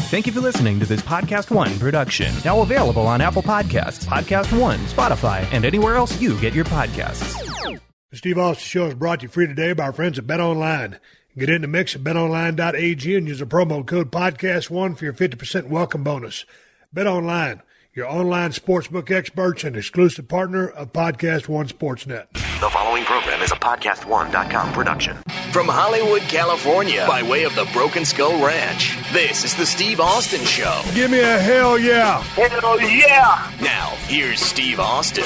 Thank you for listening to this PodcastOne production. Now available on Apple Podcasts, PodcastOne, Spotify, and anywhere else you get your podcasts. The Steve Austin Show is brought to you free today by our friends at BetOnline. Get in the mix at betonline.ag and use the promo code PodcastOne for your 50% welcome bonus. BetOnline, your online sportsbook experts and exclusive partner of PodcastOne Sportsnet. The following program is a PodcastOne.com production. From Hollywood, California, by way of the Broken Skull Ranch, this is the Steve Austin Show. Give me a hell yeah. Hell yeah. Now, here's Steve Austin.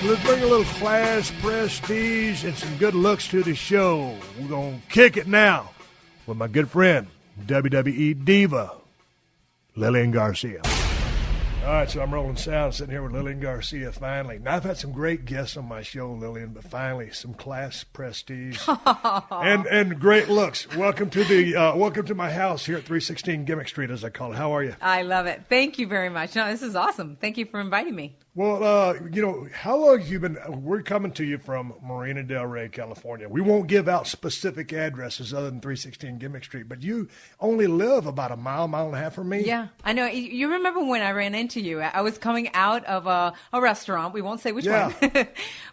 Let's bring a little class, prestige, and some good looks to the show. We're going to kick it now with my good friend, WWE Diva, Lilian Garcia. All right, so I'm rolling sound, sitting here with Lilian Garcia finally. Now, I've had some great guests on my show, Lilian, but finally some class, prestige, and great looks. Welcome to my house here at 316 Gimmick Street, as I call it. How are you? I love it. Thank you very much. No, this is awesome. Thank you for inviting me. Well, how long have you been? We're coming to you from Marina Del Rey, California. We won't give out specific addresses other than 316 Gimmick Street, but you only live about a mile and a half from me. Yeah, I know. You remember when I ran into you? I was coming out of a restaurant. We won't say which one,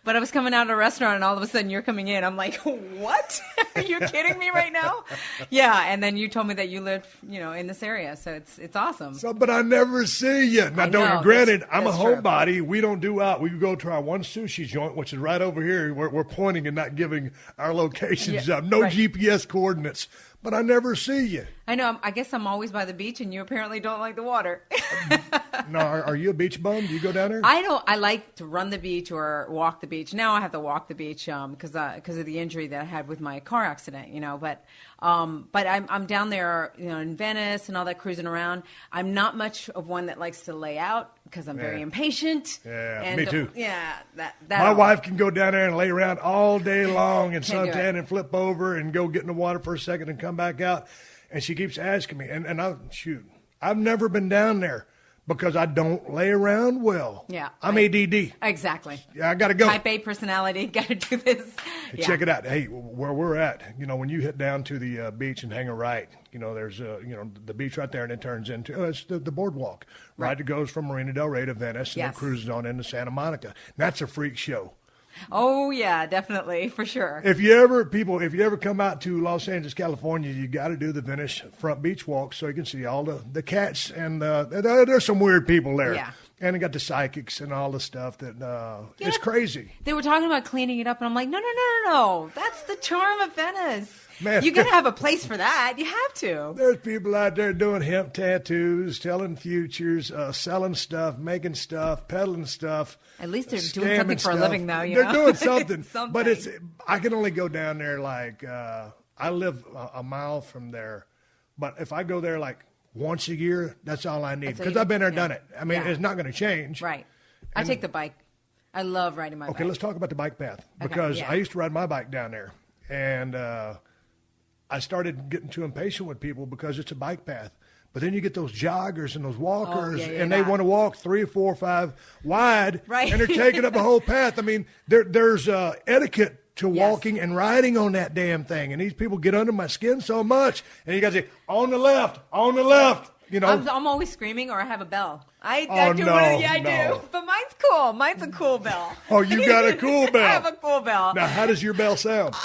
but I was coming out of a restaurant, and all of a sudden you're coming in. I'm like, what? Are you kidding me right now? Yeah, and then you told me that you lived, in this area, so it's awesome. So, but I never see you. Now, granted, I'm a homebody. We don't do out. We go to our one sushi joint, which is right over here. We're pointing and not giving our locations up. No right. GPS coordinates. But I never see you. I know. I guess I'm always by the beach, and you apparently don't like the water. No, are you a beach bum? Do you go down there? I don't. I like to run the beach or walk the beach. Now I have to walk the beach because of the injury that I had with my car accident. But I'm down there, in Venice and all that, cruising around. I'm not much of one that likes to lay out because I'm very impatient. Yeah, and, me too. That my wife can go down there and lay around all day long and suntan and flip over and go get in the water for a second and come back out. And she keeps asking me, and I've never been down there because I don't lay around well. Yeah. I'm ADD. Exactly. Yeah, I got to go. Type A personality, got to do this. Hey, check it out. Hey, where we're at, when you hit down to the beach and hang a right, there's, the beach right there, and it turns into, it's the boardwalk, right? It goes from Marina Del Rey to Venice, and it cruises on into Santa Monica. That's a freak show. Oh, yeah, definitely, for sure. If you ever come out to Los Angeles, California, you got to do the Venice front beach walk so you can see all the cats, and there's some weird people there. Yeah. And they got the psychics and all the stuff that it's crazy. They were talking about cleaning it up, and I'm like, no. That's the charm of Venice. Man, you got to have a place for that. You have to. There's people out there doing hemp tattoos, telling futures, selling stuff, making stuff, peddling stuff. At least they're doing something for a living, though. They're doing something. But I can only go down there I live a mile from there. But if I go there once a year, that's all I need. Because I've been there, done it. I mean, it's not going to change. Right. I take the bike. I love riding my bike. Okay, let's talk about the bike path. Because I used to ride my bike down there. And I started getting too impatient with people because it's a bike path. But then you get those joggers and those walkers, and they want to walk 3, 4, 5 wide, and they're taking up the whole path. I mean, there's etiquette to walking and riding on that damn thing. And these people get under my skin so much. And you got to say, on the left. I'm always screaming, or I have a bell. I do. But mine's cool. Mine's a cool bell. Oh, you got a cool bell. I have a cool bell. Now, how does your bell sound?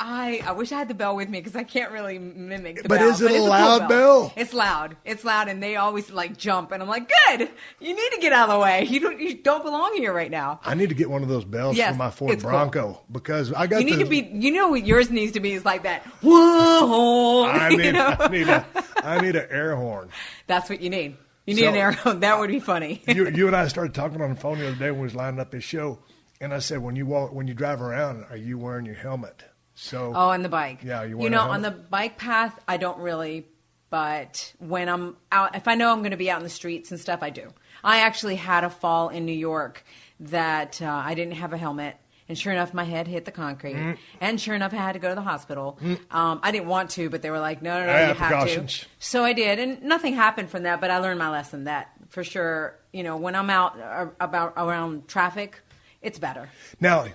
I wish I had the bell with me because I can't really mimic the bell. But is it a loud bell? It's loud. It's loud, and they always jump, and I'm like, good. You need to get out of the way. You don't belong here right now. I need to get one of those bells for my Ford Bronco because I got. You need to be. What yours needs to be is like that. Whoa! I need an air horn. That's what you need. You need an air horn. That would be funny. you and I started talking on the phone the other day when we was lining up this show, and I said, when you drive around, are you wearing your helmet? So. Oh, on the bike. Yeah, on the bike path, I don't really, but when I'm out, if I know I'm going to be out in the streets and stuff, I do. I actually had a fall in New York that I didn't have a helmet. And sure enough, my head hit the concrete. And sure enough, I had to go to the hospital. I didn't want to, but they were like, no, you have to. So I did. And nothing happened from that, but I learned my lesson that for sure, when I'm out around traffic, it's better. Now,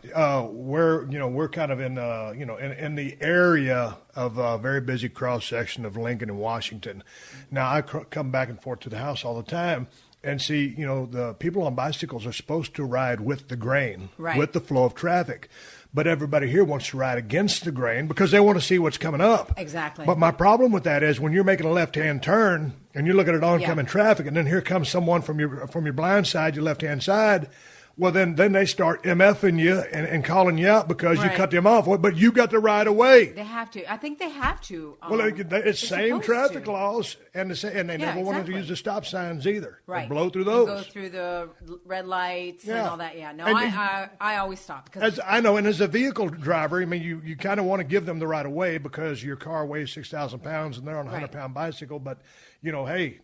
we're kind of in in the area of a very busy cross section of Lincoln and Washington. Now, I come back and forth to the house all the time and see, the people on bicycles are supposed to ride with the grain, right, with the flow of traffic. But everybody here wants to ride against the grain because they want to see what's coming up. Exactly. But my problem with that is when you're making a left-hand turn and you're looking at oncoming traffic, and then here comes someone from your blind side, your left-hand side. Well, then they start MFing you and calling you out because you cut them off. But you got the right of way. They have to. I think they have to. Well, it's same traffic laws, and they never wanted to use the stop signs either. Right. Or blow through those. Go through the red lights and all that. Yeah. No, I always stop. As I know, and as a vehicle driver, I mean, you kind of want to give them the right of way because your car weighs 6,000 pounds and they're on a 100-pound bicycle. But, hey,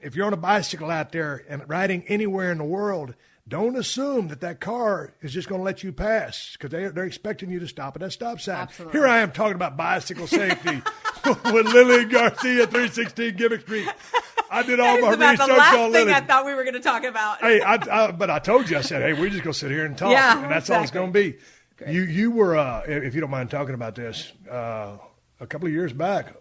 if you're on a bicycle out there and riding anywhere in the world, don't assume that car is just going to let you pass because they're expecting you to stop at that stop sign. Absolutely. Here I am talking about bicycle safety with Lilian Garcia, 316 Gimmick Street. I did all my research the last on thing Lilian. I thought we were going to talk about. Hey, but I told you, I said, hey, we're just going to sit here and talk, and that's all it's going to be. Great. You were, if you don't mind talking about this, a couple of years back,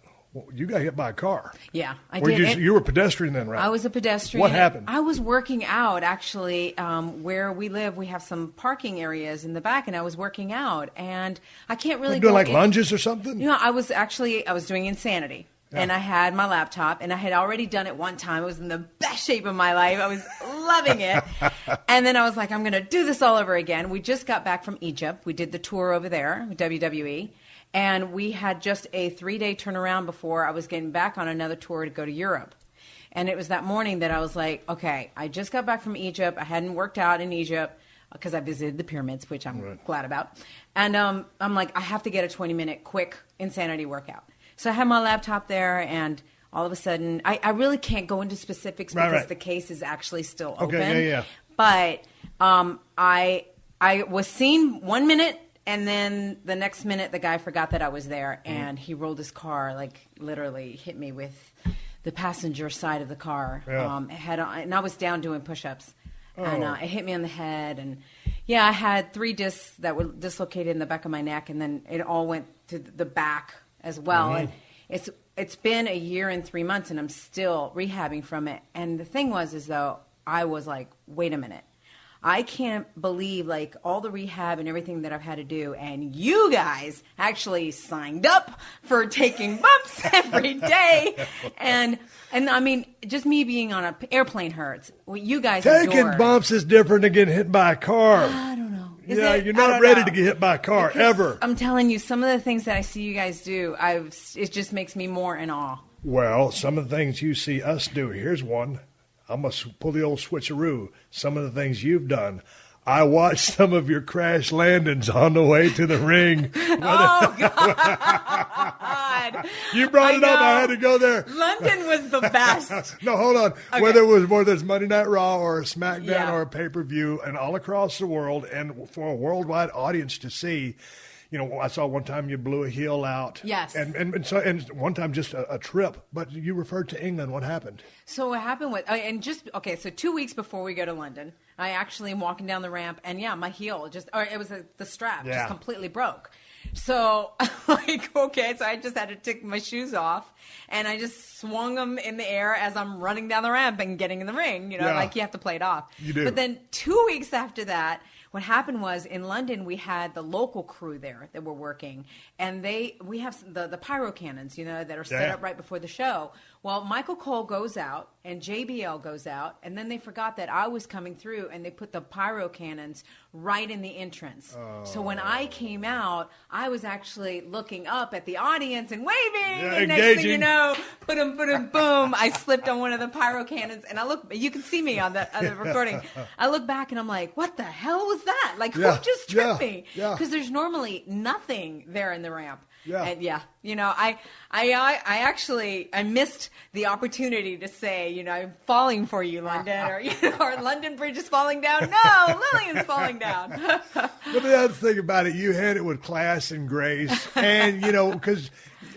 you got hit by a car. Yeah, I did. You were a pedestrian then, right? I was a pedestrian. What happened? I was working out, actually. Where we live, we have some parking areas in the back, and I was working out. And I can't really doing lunges or something? I was doing Insanity. Yeah. And I had my laptop, and I had already done it one time. I was in the best shape of my life. I was loving it. And then I was like, I'm going to do this all over again. We just got back from Egypt. We did the tour over there, WWE. And we had just a 3-day turnaround before I was getting back on another tour to go to Europe. And it was that morning that I was like, okay, I just got back from Egypt. I hadn't worked out in Egypt because I visited the pyramids, which I'm glad about. And I'm like, I have to get a 20-minute quick Insanity workout. So I had my laptop there, and all of a sudden, I really can't go into specifics because the case is actually still open. Okay, yeah. But I was seen 1 minute, and then the next minute, the guy forgot that I was there, and he rolled his car, literally hit me with the passenger side of the car. Yeah. Head on, and I was down doing push-ups, and it hit me on the head. And, I had 3 discs that were dislocated in the back of my neck, and then it all went to the back as well. And it's been a year and 3 months, and I'm still rehabbing from it. And the thing is though, I was like, wait a minute. I can't believe all the rehab and everything that I've had to do, and you guys actually signed up for taking bumps every day. And I mean, just me being on an airplane hurts. What you guys taking bumps is different than getting hit by a car. I don't know. You're not ready to get hit by a car ever. I'm telling you, some of the things that I see you guys do, it just makes me more in awe. Well, some of the things you see us do, here's one. I'm going to pull the old switcheroo. Some of the things you've done. I watched some of your crash landings on the way to the ring. Oh, God. You brought it up. I had to go there. London was the best. No, hold on. Okay. Whether it's Monday Night Raw or a SmackDown or a pay-per-view, and all across the world, and for a worldwide audience to see, I saw one time you blew a heel out. Yes. And one time just a trip. But you referred to England. What happened? So what happened so 2 weeks before we go to London, I actually am walking down the ramp, and my heel the strap just completely broke. So so I just had to take my shoes off, and I just swung them in the air as I'm running down the ramp and getting in the ring. You have to play it off. You do. But then 2 weeks after that, what happened was in London we had the local crew there that were working, and we have the pyro cannons, that are set up right before the show. Well, Michael Cole goes out and JBL goes out, and then they forgot that I was coming through, and they put the pyro cannons right in the entrance. Oh. So when I came out, I was actually looking up at the audience and waving, and next thing you know, boom, I slipped on one of the pyro cannons, and you can see me on the recording. I look back and I'm like, what the hell was that? Who just tripped me? Because there's normally nothing there in the ramp. Yeah. And I missed the opportunity to say, I'm falling for you, London, or London Bridge is falling down. No, Lillian's falling down. But the other thing about it, you had it with class and grace, and because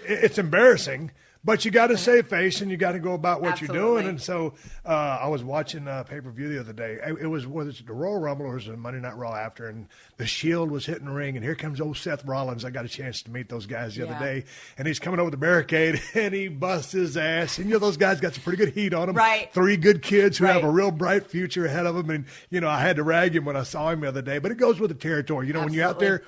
it's embarrassing. But you got to save face and you got to go about what Absolutely. you're doing. And so I was watching pay-per-view the other day. It was whether it's the Royal Rumble or it was the Monday Night Raw after, and the Shield was hitting the ring, and here comes old Seth Rollins. I got a chance to meet those guys the other day, and he's coming over the barricade, and he busts his ass. And, those guys got some pretty good heat on them. Right. 3 good kids who have a real bright future ahead of them. And, I had to rag him when I saw him the other day. But it goes with the territory. When you're out there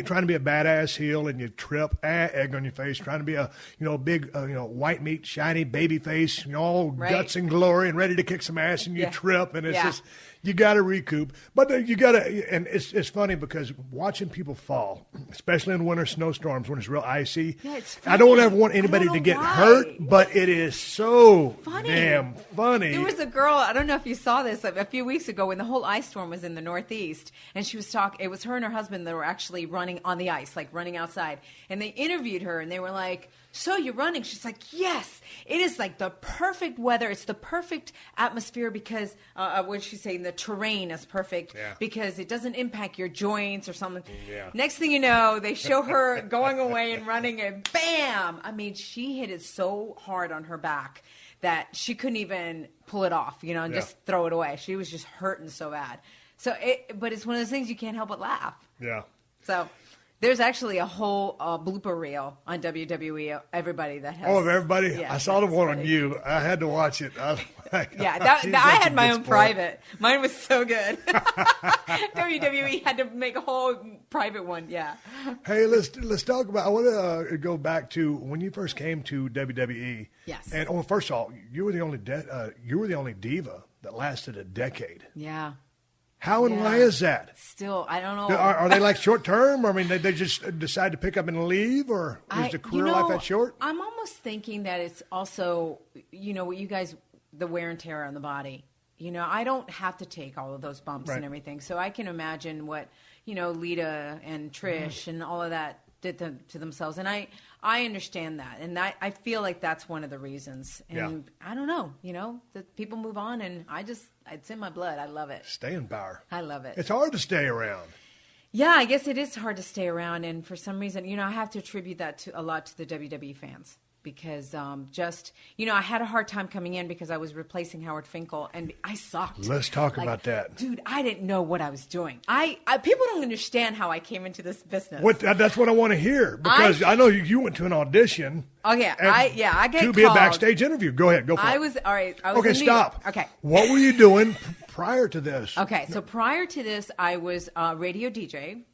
trying to be a badass heel and you trip, egg on your face, trying to be a big white meat shiny baby face, all guts and glory and ready to kick some ass, and you trip, and it's just you got to recoup. But you got to, and it's funny because watching people fall, especially in winter snowstorms when it's real icy. Yeah, it's I don't ever want anybody to get hurt, but it is so damn funny. There was a girl, I don't know if you saw this, a few weeks ago when the whole ice storm was in the Northeast, and she was talking. It was her and her husband that were actually running on the ice, like running outside, and they interviewed her, and they were like, "So you're running?" She's like, "Yes, it is like the perfect weather. It's the perfect atmosphere because what did she say? The terrain is perfect because it doesn't impact your joints or something." Yeah. Next thing you know, they show her going away and running, and bam! I mean, she hit it so hard on her back that she couldn't even pull it off, and just throw it away. She was just hurting so bad. So, but it's one of those things you can't help but laugh. Yeah. So. There's actually a whole blooper reel on WWE. Everybody that has. Oh, of everybody? Yeah, I saw the one on you. I had to watch it. I had my own private. Mine was so good. WWE had to make a whole private one. Yeah. Hey, let's talk about. I want to go back to when you first came to WWE. Yes. And first of all, you were the only diva that lasted a decade. Yeah. How and why is that? Still, I don't know. Are they like short term? I mean, they just decide to pick up and leave, or is the career life that short? I'm almost thinking that it's also, what you guys, the wear and tear on the body. I don't have to take all of those bumps and everything, so I can imagine what Lita and Trish and all of that did to themselves, and I understand that, and I feel like that's one of the reasons. And I don't know, that people move on, and it's in my blood. I love it. Staying power. I love it. It's hard to stay around. Yeah, I guess it is hard to stay around, and for some reason, I have to attribute that a lot to the WWE fans. Because I had a hard time coming in because I was replacing Howard Finkel, and I sucked. Let's talk about that. Dude, I didn't know what I was doing. People don't understand how I came into this business. That's what I want to hear, because I know you went to an audition. Oh, yeah. I get to called. be a backstage interview. Go ahead. Go for it. I was okay, stop. Okay. What were you doing prior to this? Okay, so prior to this, I was a radio DJ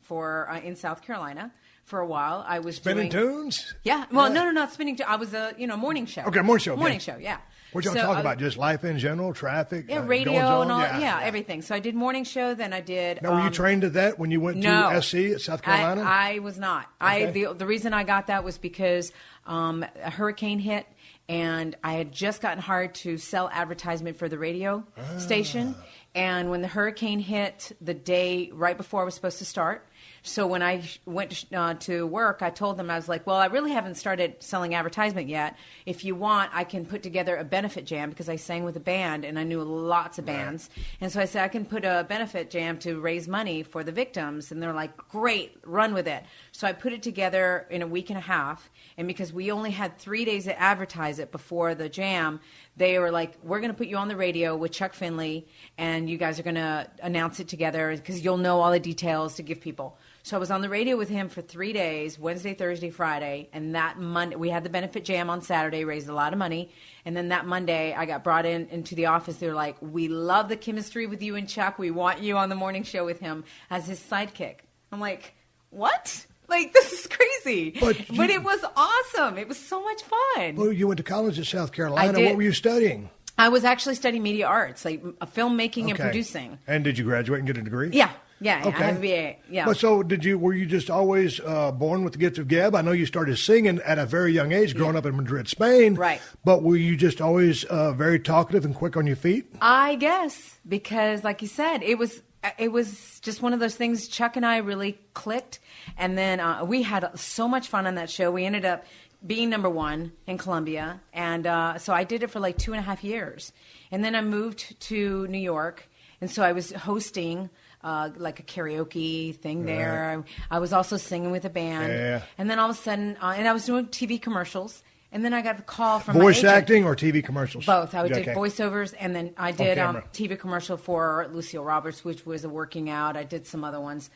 in South Carolina. For a while, I was spinning tunes. Yeah, well, no, not spinning tunes. I was a morning show. Okay, morning show. Morning show, yeah. What y'all talk about? Just life in general, traffic, radio and all. Yeah, everything. So I did morning show. Then I did. Now, were you trained at that when you went to SC at South Carolina? I was not. Okay. The reason I got that was because a hurricane hit, and I had just gotten hired to sell advertisement for the radio station. And when the hurricane hit, the day right before I was supposed to start. So when I went to work, I told them, I was like, well, I really haven't started selling advertisement yet. If you want, I can put together a benefit jam, because I sang with a band and I knew lots of bands. Right. And so I said, I can put a benefit jam to raise money for the victims. And they're like, great, run with it. So I put it together in a week and a half. And because we only had 3 days to advertise it before the jam, they were like, we're going to put you on the radio with Chuck Finley, and you guys are going to announce it together because you'll know all the details to give people. So I was on the radio with him for 3 days, Wednesday, Thursday, Friday, and that Monday, we had the benefit jam on Saturday, raised a lot of money, and then that Monday I got brought into the office. They were like, we love the chemistry with you and Chuck. We want you on the morning show with him as his sidekick. I'm like, what? Like, this is crazy. But it was awesome. It was so much fun. Well, you went to college at South Carolina. What were you studying? I was actually studying media arts, like filmmaking and producing. And did you graduate and get a degree? Yeah. Yeah, okay. I have a BA. Yeah. But so were you just always born with the gift of gab? I know you started singing at a very young age, growing up in Madrid, Spain. Right. But were you just always very talkative and quick on your feet? I guess, because like you said, it was just one of those things. Chuck and I really clicked, and then we had so much fun on that show. We ended up being number one in Colombia, and so I did it for like 2.5 years. And then I moved to New York, and so I was hosting like a karaoke thing there. I was also singing with a band. Yeah. And then all of a sudden, and I was doing TV commercials. And then I got a call from voice my agent. acting or TV commercials? Both. I did Okay. voiceovers, and then I did camera. TV commercial for Lucille Roberts, which was a working out. I did some other ones,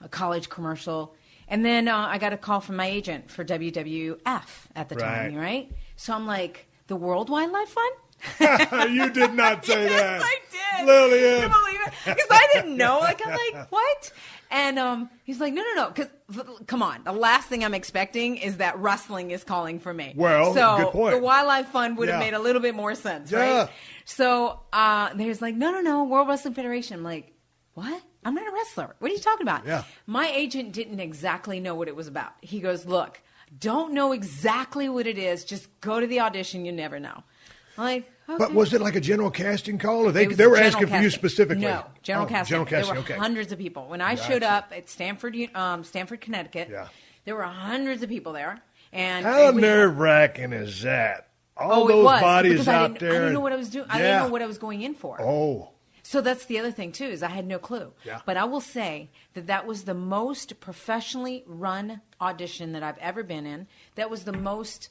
a college commercial. And then I got a call from my agent for WWF at the time, right? So I'm like, the World Wildlife Fund? You did not say that. Yes, I did. Lilian. Can you believe it? Because I didn't know. Like, I'm like, what? And he's like, no. Because, come on, the last thing I'm expecting is that wrestling is calling for me. Well, so good point. the Wildlife Fund would have Yeah. made a little bit more sense, Yeah. right? So there's like, no, World Wrestling Federation. I'm like, what? I'm not a wrestler. What are you talking about? Yeah. My agent didn't exactly know what it was about. He goes, look, don't know exactly what it is. Just go to the audition. You never know. I'm like, okay. But was it like a general casting call, or they It was were general asking for you casting. specifically? No, general casting. General casting. There were Okay. hundreds of people. When I showed up at Stanford, Connecticut, Yeah. there were hundreds of people there. And How we- nerve-wracking is that? All Oh, those it was bodies because out there. I didn't know what I was doing. I didn't know what I was going in for. Oh, So that's the other thing, too, is I had no clue. Yeah. But I will say that was the most professionally run audition that I've ever been in. That was the most,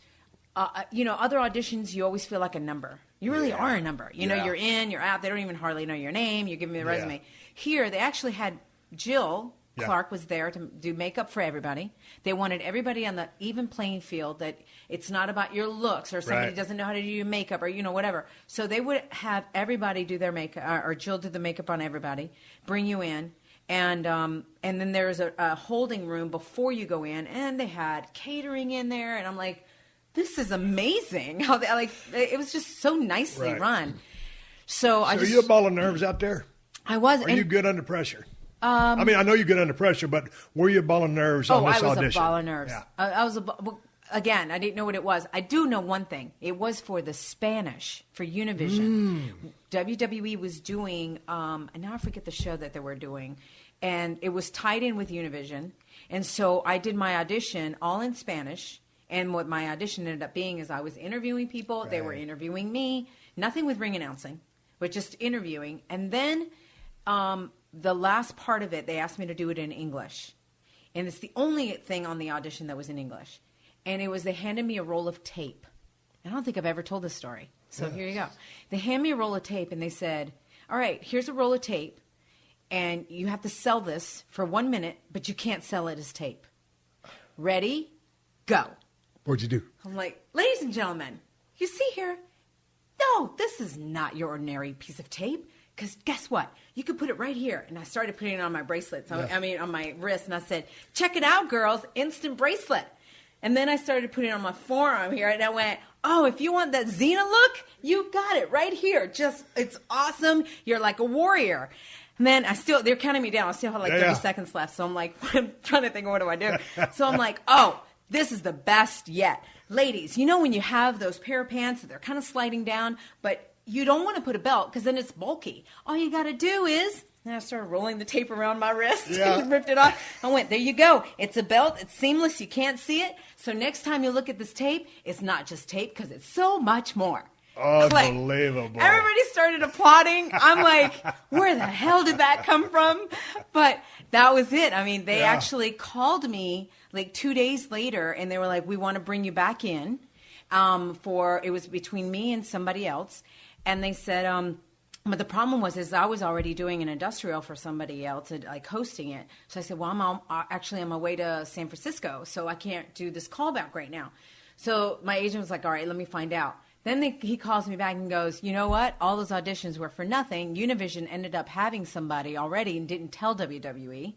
other auditions, you always feel like a number. You really are a number. You know, Yeah. you're in, you're out. They don't even hardly know your name. You give me the resume. Here, they actually had Jill Clark was there to do makeup for everybody. They wanted everybody on the even playing field, that it's not about your looks or somebody Right. doesn't know how to do your makeup or, whatever. So they would have everybody do their makeup, or Jill did the makeup on everybody, bring you in. And then there's a holding room before you go in, and they had catering in there. And I'm like, this is amazing. How they, it was just so nicely run. So are you a ball of nerves out there? I was. Are you good under pressure? I mean, I know you're good under pressure, but were you a ball of nerves on this I was audition? a ball of nerves. Yeah. I was again, I didn't know what it was. I do know one thing. It was for the Spanish, for Univision. WWE was doing, and now I forget the show that they were doing, and it was tied in with Univision. And so I did my audition all in Spanish. And what my audition ended up being is I was interviewing people. They were interviewing me. Nothing with ring announcing, but just interviewing. And then the last part of it, they asked me to do it in English. And it's the only thing on the audition that was in English. And it was, they handed me a roll of tape. I don't think I've ever told this story. So here you go. They handed me a roll of tape, and they said, all right, here's a roll of tape, and you have to sell this for 1 minute, but you can't sell it as tape. Ready? Go. What'd you do? I'm like, ladies and gentlemen, you see here? No, this is not your ordinary piece of tape. Because guess what? You could put it right here. And I started putting it on my bracelets. On my wrist. And I said, check it out, girls. Instant bracelet. And then I started putting it on my forearm here. And I went, oh, if you want that Xena look, you got it right here. It's awesome. You're like a warrior. And then they're counting me down. I still have like 30 seconds left. So I'm like, I'm trying to think, what do I do? So I'm like, oh, this is the best yet. Ladies, when you have those pair of pants that they're kind of sliding down, but you don't want to put a belt because then it's bulky. All you got to do is, and I started rolling the tape around my wrist and ripped it off. I went, there you go. It's a belt. It's seamless. You can't see it. So next time you look at this tape, it's not just tape because it's so much more. Unbelievable. Click. Everybody started applauding. I'm like, where the hell did that come from? But that was it. I mean, they actually called me like 2 days later, and they were like, we want to bring you back in. It was between me and somebody else. And they said, but the problem is I was already doing an industrial for somebody else, like hosting it. So I said, well, I'm actually on my way to San Francisco, so I can't do this callback right now. So my agent was like, all right, let me find out. Then he calls me back and goes, you know what? All those auditions were for nothing. Univision ended up having somebody already and didn't tell WWE.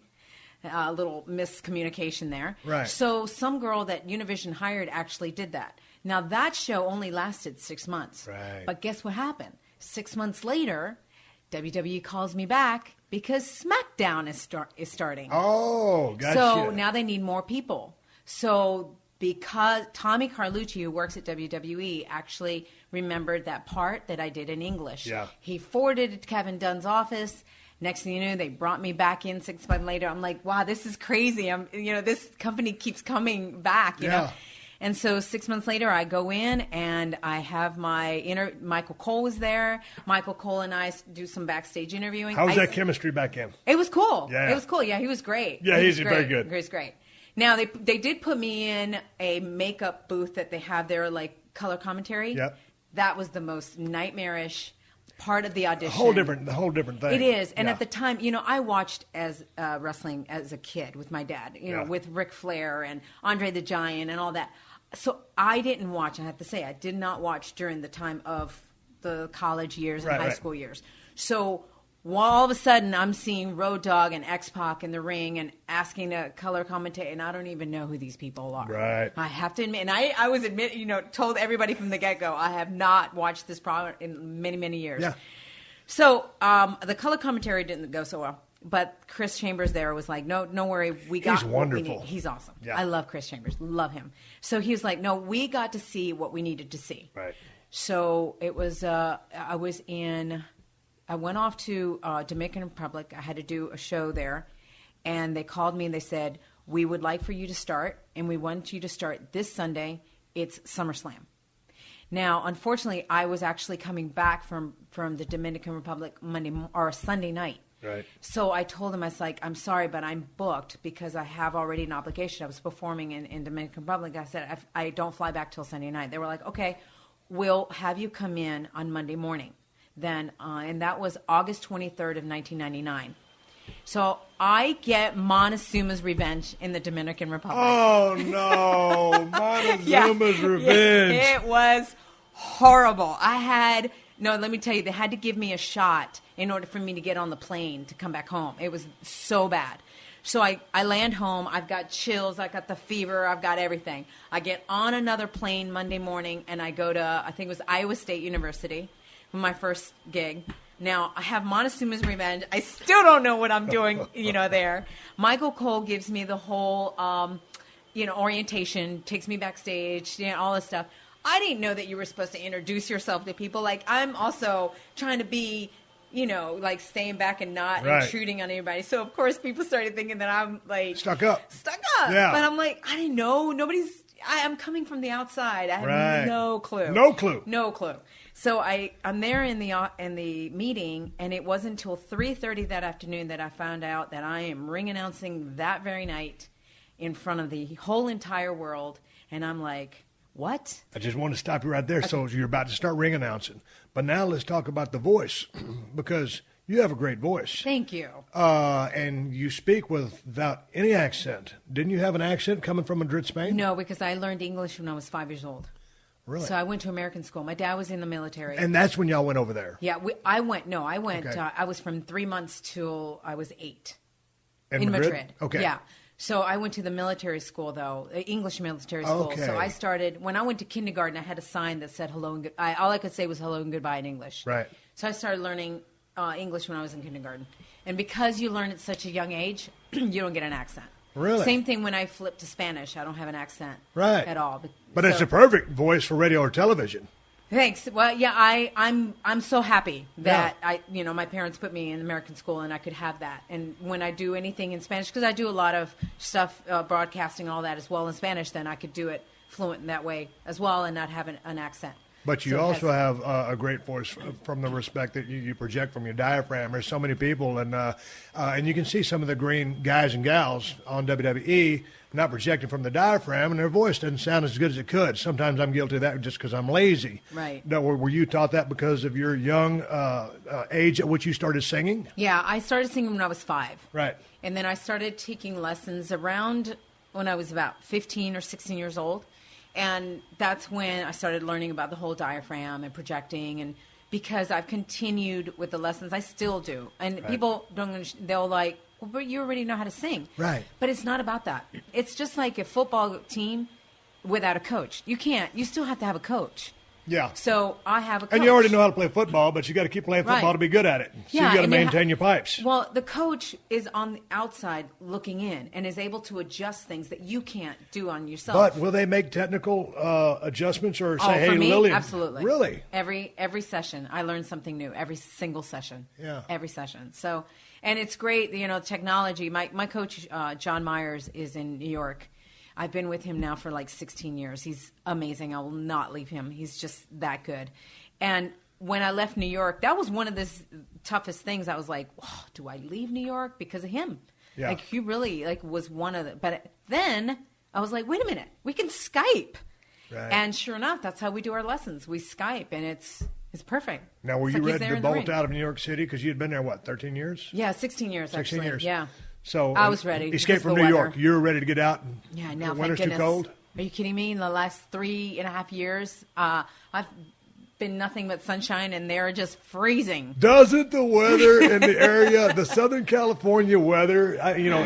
A little miscommunication there. Right. So some girl that Univision hired actually did that. Now, that show only lasted 6 months. Right. But guess what happened? 6 months later, WWE calls me back because SmackDown is starting. Oh, gotcha. So now they need more people. So because Tommy Carlucci, who works at WWE, actually remembered that part that I did in English. Yeah. He forwarded it to Kevin Dunn's office. Next thing you know, they brought me back in 6 months later. I'm like, wow, this is crazy. This company keeps coming back, you know. And so 6 months later, I go in and I have Michael Cole was there. Michael Cole and I do some backstage interviewing. How was that chemistry back in? It was cool. Yeah. It was cool. Yeah, he was great. Yeah, he's very good. He was great. Now, they did put me in a makeup booth that they have there, like color commentary. Yep. That was the most nightmarish part of the audition. The whole different thing. It is. And at the time, I watched wrestling as a kid with my dad, with Ric Flair and Andre the Giant and all that. So I didn't watch, I have to say, I did not watch during the time of the college years and high school years. So all of a sudden I'm seeing Road Dogg and X-Pac in the ring and asking to color commentate, and I don't even know who these people are. Right. I have to admit, and I was told everybody from the get-go, I have not watched this program in many, many years. Yeah. So the color commentary didn't go so well. But Chris Chambers there was like, no, don't worry. We got He's what we wonderful. need. He's awesome. Yeah. I love Chris Chambers. Love him. So he was like, no, we got to see what we needed to see. Right. So it was, I went off to Dominican Republic. I had to do a show there. And they called me and they said, we would like for you to start. And we want you to start this Sunday. It's SummerSlam. Now, unfortunately, I was actually coming back from the Dominican Republic Sunday night. Right. So I told him, I was like, I'm sorry, but I'm booked because I have already an obligation. I was performing in Dominican Republic. I said, I don't fly back till Sunday night. They were like, okay, we'll have you come in on Monday morning. Then, and that was August 23rd of 1999. So I get Montezuma's revenge in the Dominican Republic. Oh, no. Montezuma's revenge. Yeah, it was horrible. Let me tell you, they had to give me a shot in order for me to get on the plane to come back home. It was so bad. So I land home. I've got chills. I got the fever. I've got everything. I get on another plane Monday morning, and I go to, I think it was Iowa State University for my first gig. Now, I have Montezuma's revenge. I still don't know what I'm doing, there. Michael Cole gives me the whole, orientation, takes me backstage, all this stuff. I didn't know that you were supposed to introduce yourself to people. Like, I'm also trying to be, staying back and not intruding on anybody. So, of course, people started thinking that I'm, like... Stuck up. Yeah. But I'm like, I didn't know. I'm coming from the outside. I have no clue. No clue. So I'm there in the meeting, and it wasn't until 3:30 that afternoon that I found out that I am ring announcing that very night in front of the whole entire world. And I'm like, what? I just want to stop you right there. So you're about to start ring announcing. But now let's talk about the voice, because you have a great voice. Thank you. And you speak without any accent. Didn't you have an accent coming from Madrid, Spain? No, because I learned English when I was 5 years old. Really? So I went to American school. My dad was in the military. And that's when y'all went over there? Yeah, I went. Okay. I was from 3 months till I was 8. In Madrid? Okay. Yeah. So I went to the military school, though, English military school. Okay. So I started, when I went to kindergarten, I had a sign that said hello and goodbye. All I could say was hello and goodbye in English. Right. So I started learning English when I was in kindergarten. And because you learn at such a young age, you don't get an accent. Really? Same thing when I flipped to Spanish. I don't have an accent at all. But it's a perfect voice for radio or television. Thanks. Well, yeah, I'm so happy that my parents put me in American school and I could have that. And when I do anything in Spanish, because I do a lot of stuff, broadcasting and all that as well in Spanish, then I could do it fluent in that way as well and not have an accent. But you also have a great voice from the respect that you project from your diaphragm. There's so many people, and you can see some of the green guys and gals on WWE not projecting from the diaphragm, and their voice doesn't sound as good as it could. Sometimes I'm guilty of that just because I'm lazy. Right. Were you taught that because of your young age at which you started singing? Yeah, I started singing when I was 5. Right. And then I started taking lessons around when I was about 15 or 16 years old. And that's when I started learning about the whole diaphragm and projecting. And because I've continued with the lessons, I still do. And people don't understand. They'll like, well, but you already know how to sing. Right. But it's not about that. It's just like a football team without a coach. You still have to have a coach. Yeah. So I have a coach. And you already know how to play football, but you got to keep playing football to be good at it. So you got to maintain your pipes. Well, the coach is on the outside looking in and is able to adjust things that you can't do on yourself. But will they make technical adjustments or say, for hey, me, Lilian? Absolutely. Really? Every session, I learn something new. Every single session. Yeah. Every session. So, and it's great, technology. My coach, John Myers, is in New York. I've been with him now for like 16 years. He's amazing. I will not leave him. He's just that good. And when I left New York, that was one of the toughest things. I was like, oh, do I leave New York because of him? Yeah. Like he really was one of the. But then I was like, wait a minute, we can Skype. Right. And sure enough, that's how we do our lessons. We Skype, and it's perfect. Now, were It's you like he's ready there to in the bolt ring. out of New York City? Because you had been there, 13 years? Yeah, 16 years, 16 actually. years. Yeah. So I was ready. Escape because from of the New weather. York. You were ready to get out. And Yeah, now, the thank winter's goodness. too cold? Are you kidding me? In the last 3.5 years, I've been nothing but sunshine, and they're just freezing. Doesn't the weather in the area, the Southern California weather,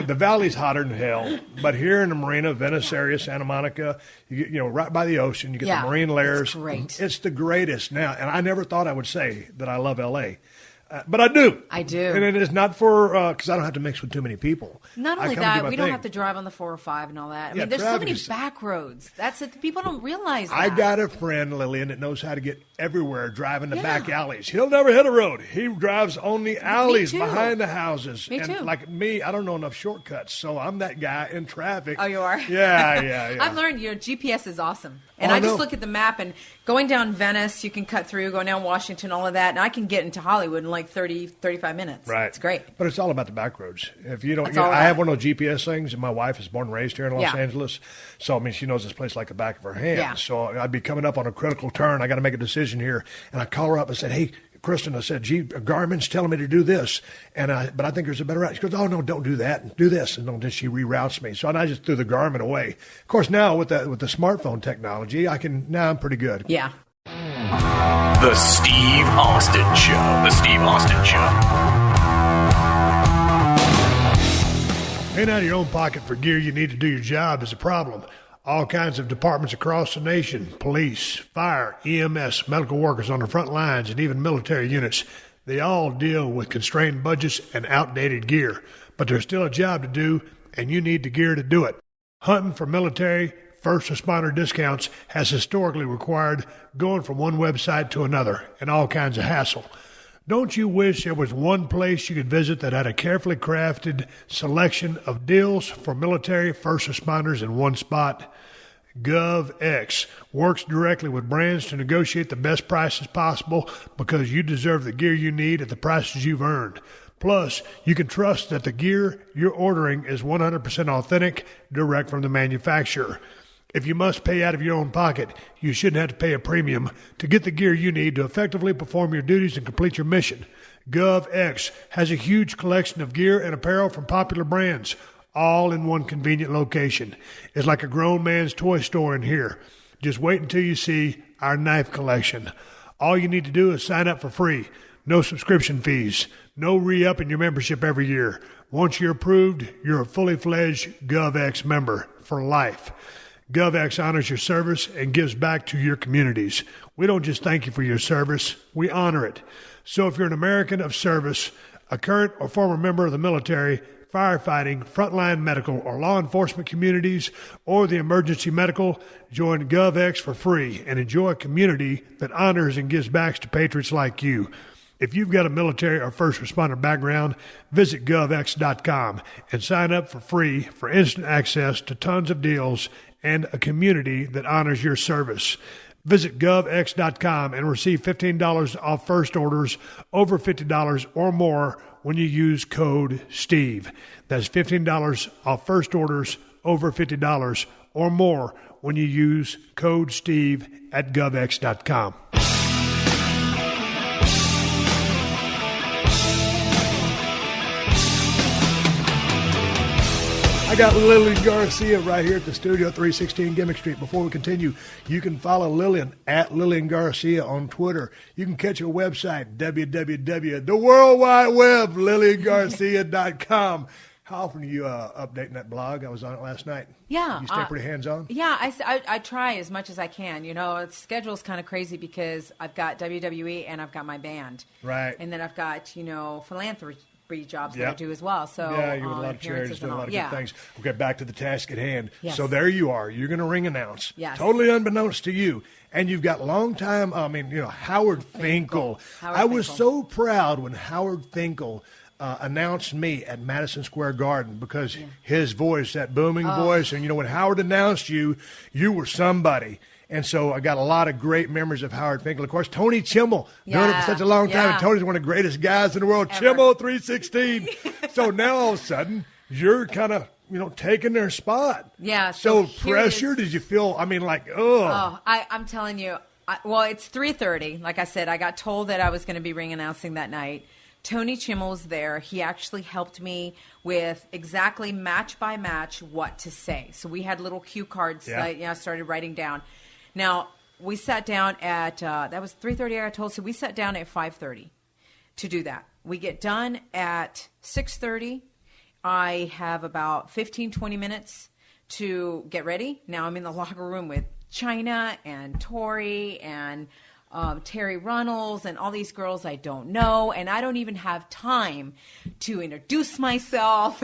the valley's hotter than hell, but here in the Marina, Venice area, Santa Monica, you get, right by the ocean, you get the marine layers. It's great. It's the greatest now, and I never thought I would say that I love L.A., but I do. I do. And it is not for, because I don't have to mix with too many people. Not I only come and do that, my we don't thing. have to drive on the 405 and all that. I Yeah, mean, there's so traffic many is- back roads. That's it. People don't realize that. I got a friend, Lilian, that knows how to get everywhere driving the Yeah. back alleys. He'll never hit a road. He drives on the alleys too. behind the houses. Me and too. like me, I don't know enough shortcuts, so I'm that guy in traffic. Oh, you are? Yeah. I've learned your GPS is awesome. And Oh, I I just know. look at the map, and going down Venice, you can cut through, going down Washington, all of that, and I can get into Hollywood in like 30, 35 minutes. Right. It's great. But it's all about the back roads. If you don't, It's all I about have it. one of those GPS things, and my wife is born and raised here in Los Yeah. Angeles. So, I mean, she knows this place like the back of her hand. Yeah. So I'd be coming up on a critical turn. I got to make a decision here. And I call her up and said, hey, Kristen, I said, gee, Garmin's telling me to do this. But I think there's a better route. She goes, oh, no, don't do that. Do this. And then she reroutes me. So I just threw the Garmin away. Of course, now with the smartphone technology, I'm pretty good. Yeah. The Steve Austin Show. The Steve Austin Show. Paying out of your own pocket for gear you need to do your job is a problem. All kinds of departments across the nation, police, fire, EMS, medical workers on the front lines, and even military units, they all deal with constrained budgets and outdated gear. But there's still a job to do, and you need the gear to do it. Hunting for military, first responder discounts has historically required going from one website to another and all kinds of hassle. Don't you wish there was one place you could visit that had a carefully crafted selection of deals for military first responders in one spot? GovX works directly with brands to negotiate the best prices possible because you deserve the gear you need at the prices you've earned. Plus, you can trust that the gear you're ordering is 100% authentic, direct from the manufacturer. If you must pay out of your own pocket, you shouldn't have to pay a premium to get the gear you need to effectively perform your duties and complete your mission. GovX has a huge collection of gear and apparel from popular brands, all in one convenient location. It's like a grown man's toy store in here. Just wait until you see our knife collection. All you need to do is sign up for free. No subscription fees. No re-upping your membership every year. Once you're approved, you're a fully fledged GovX member for life. GovX honors your service and gives back to your communities. We don't just thank you for your service, we honor it. So if you're an American of service, a current or former member of the military, firefighting, frontline medical, or law enforcement communities, or the emergency medical, join GovX for free and enjoy a community that honors and gives back to patriots like you. If you've got a military or first responder background, visit govx.com and sign up for free for instant access to tons of deals and a community that honors your service. Visit govx.com and receive $15 off first orders over $50 or more when you use code STEVE. That's $15 off first orders over $50 or more when you use code STEVE at govx.com. I got Lilian Garcia right here at the studio, 316 Gimmick Street. Before we continue, you can follow Lilian at Lilian Garcia on Twitter. You can catch her website, www.theworldwideweb, LilianGarcia.com. How often are you updating that blog? I was on it last night. Yeah. You stay pretty hands-on? Yeah, I try as much as I can. You know, the schedule's kind of crazy because I've got WWE and I've got my band. Right. And then I've got, philanthropy jobs Yep. that I do as well. So yeah, you have a lot of appearances charities doing a and lot of all. good things. Okay, back to the task at hand. Yes. So there you are. You're going to ring announce. Yes. Totally unbeknownst to you. And you've got longtime, Howard Finkel. I was so proud when Howard Finkel announced me at Madison Square Garden because his voice, that booming voice, and when Howard announced you, you were somebody. And so I got a lot of great memories of Howard Finkel. Of course, Tony Chimmel, doing it for such a long time. Yeah. And Tony's one of the greatest guys in the world. Ever. Chimmel 316. So now all of a sudden, you're kind of, taking their spot. Yeah. So pressure, did you feel, like, Oh, I'm telling you, it's 3:30. Like I said, I got told that I was going to be ring announcing that night. Tony Chimmel was there. He actually helped me with exactly match by match what to say. So we had little cue cards that I started writing down. Now, we sat down at, that was 3:30 I got told, so we sat down at 5:30 to do that. We get done at 6:30. I have about 15, 20 minutes to get ready. Now I'm in the locker room with China and Tori and Terry Runnels and all these girls I don't know, and I don't even have time to introduce myself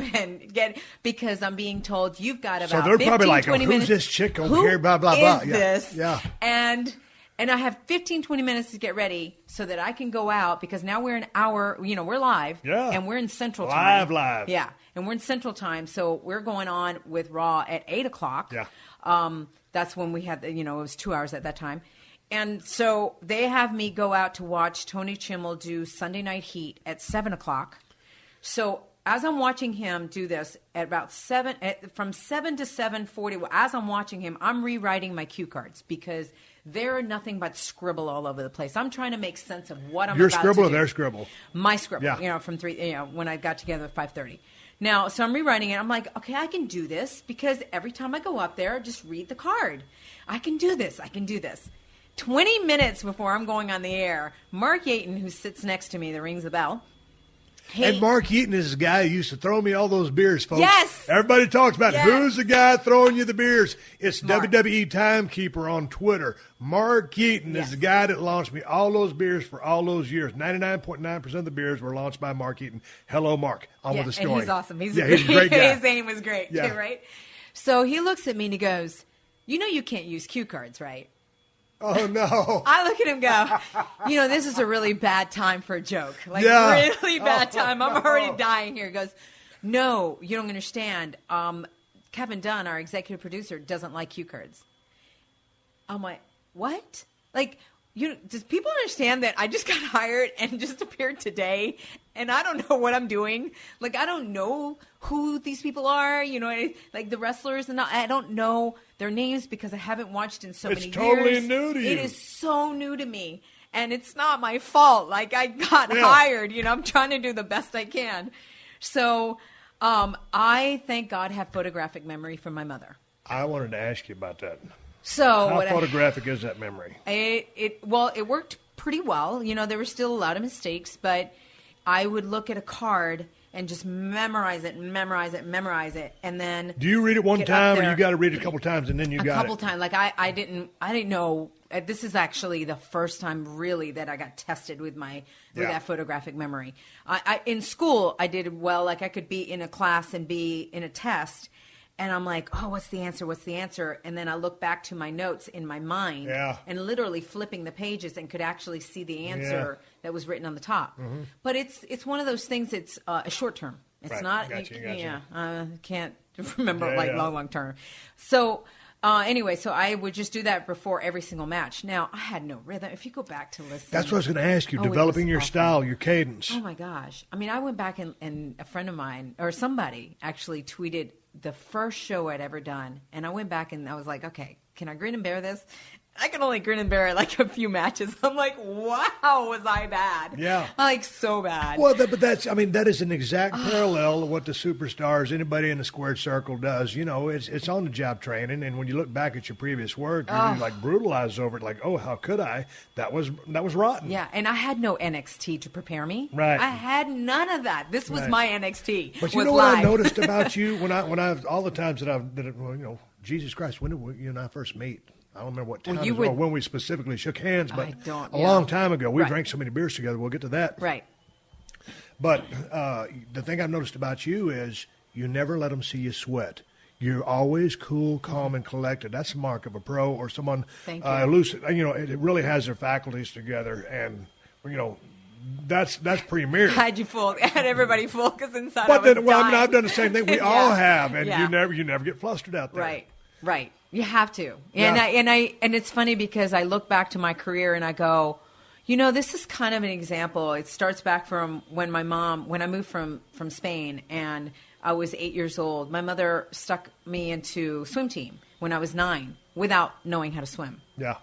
because I'm being told you've got about 15, 20 minutes. So they're probably like, who's this chick over here, blah, blah, blah. Who is this? Yeah. And I have 15, 20 minutes to get ready so that I can go out because now we're an hour, we're live. Yeah. And we're in Central Time. Live. Yeah. And we're in Central Time, so we're going on with Raw at 8 o'clock. Yeah. That's when we had, it was 2 hours at that time. And so they have me go out to watch Tony Chimmel do Sunday Night Heat at 7 o'clock. So as I'm watching him do this at about from 7 to 7:40, as I'm watching him, I'm rewriting my cue cards because they're nothing but scribble all over the place. I'm trying to make sense of what I'm Your about scribble to do. or their scribble? My scribble, yeah. From 3, when I got together at 5:30. Now, so I'm rewriting it. I'm like, okay, I can do this because every time I go up there, just read the card. I can do this. 20 minutes before I'm going on the air, Mark Yaton, who sits next to me, that rings the bell. And Mark Yaton is the guy who used to throw me all those beers, folks. Yes. Everybody talks about who's the guy throwing you the beers. It's Mark. WWE Timekeeper on Twitter. Mark Yaton is the guy that launched me all those beers for all those years. 99.9% of the beers were launched by Mark Yaton. Hello, Mark. On with the story. And he's awesome. He's a great guy. His name was great, yeah. Right? So he looks at me and he goes, you can't use cue cards, right? Oh, no. I look at him and go, this is a really bad time for a joke. Really bad time. I'm already dying here. He goes, no, you don't understand. Kevin Dunn, our executive producer, doesn't like cue cards. I'm like, what? Does people understand that I just got hired and just appeared today and I don't know what I'm doing? I don't know who these people are, the wrestlers, and I don't know their names because I haven't watched in so many years. It's totally new to you. It is so new to me. And it's not my fault. I got hired, I'm trying to do the best I can. So I, thank God, have photographic memory from my mother. I wanted to ask you about that. So how photographic is that memory? It worked pretty well. There were still a lot of mistakes, but I would look at a card and just memorize it, and then do you read it one time, or you got to read it a couple times and then you got it? A couple times. I didn't know. This is actually the first time really that I got tested with that photographic memory. In school I did well. I could be in a class and be in a test. And I'm like, oh, what's the answer? And then I look back to my notes in my mind and literally flipping the pages and could actually see the answer that was written on the top. Mm-hmm. But it's one of those things, it's a short term. It's not, gotcha. I can't remember long term. So anyway, so I would just do that before every single match. Now, I had no rhythm. If you go back to listen. That's what I was going to ask you, developing your style, your cadence. Oh, my gosh. I went back and a friend of mine, or somebody actually tweeted the first show I'd ever done. And I went back and I was like, okay, can I grin and bear this? I can only grin and bear a few matches. I'm like, wow, was I bad? Yeah. So bad. Well, that is an exact parallel of what the superstars, anybody in the squared circle does. It's on the job training. And when you look back at your previous work, you're brutalized over it. Oh, how could I? That was rotten. Yeah. And I had no NXT to prepare me. Right. I had none of that. This was my NXT. But you know what I noticed about you when I've all the times Jesus Christ, when did you and I first meet? I don't remember what time or when we specifically shook hands, but a long time ago. We drank so many beers together. We'll get to that. Right. But the thing I've noticed about you is you never let them see you sweat. You're always cool, calm, and collected. That's the mark of a pro or someone lucid. It really has their faculties together, and that's premier. I had everybody fooled because inside I was dying. I've done the same thing. We all have, and you never get flustered out there. Right. You have to. And it's funny because I look back to my career and I go, This is kind of an example. It starts back from when when I moved from Spain and I was 8 years old. My mother stuck me into swim team when I was 9 without knowing how to swim. Yeah.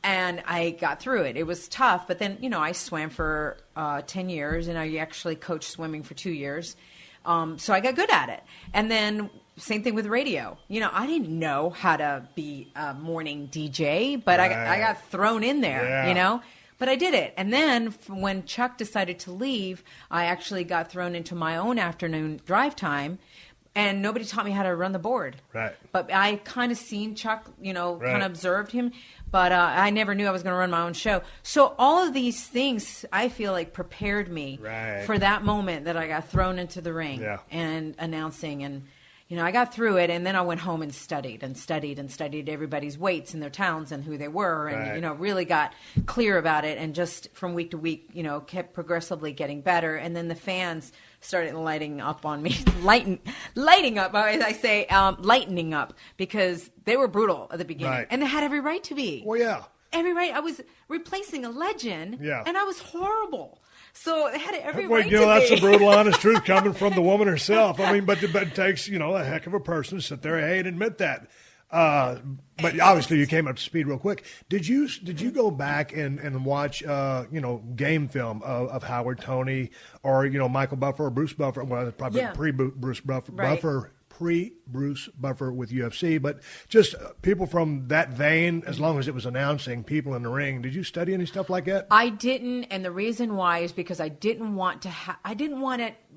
And I got through it. It was tough, but then, I swam for 10 years, and I actually coached swimming for 2 years. So I got good at it. And then same thing with radio. I didn't know how to be a morning DJ, but I got thrown in there, But I did it. And then when Chuck decided to leave, I actually got thrown into my own afternoon drive time, and nobody taught me how to run the board. Right. But I kind of seen Chuck, kind of observed him, but I never knew I was going to run my own show. So all of these things, I feel like, prepared me for that moment that I got thrown into the ring and announcing. And, I got through it, and then I went home and studied everybody's weights in their towns and who they were, and, really got clear about it, and just from week to week, kept progressively getting better. And then the fans started lighting up on me, lighting up, I say, lightening up, because they were brutal at the beginning, and they had every right to be. Well, yeah. Every right. I was replacing a legend, and I was horrible. So it had every well, right to that's be. the brutal, honest truth coming from the woman herself. I mean, but it takes, a heck of a person to sit there and admit that. But obviously you came up to speed real quick. Did you go back and watch, game film of Howard Toney or, Michael Buffer or Bruce Buffer? Well, probably pre-Bruce Buffer. Right. Pre-Bruce Buffer with UFC, but just people from that vein, as long as it was announcing people in the ring. Did you study any stuff like that? I didn't, and the reason why is because I didn't want to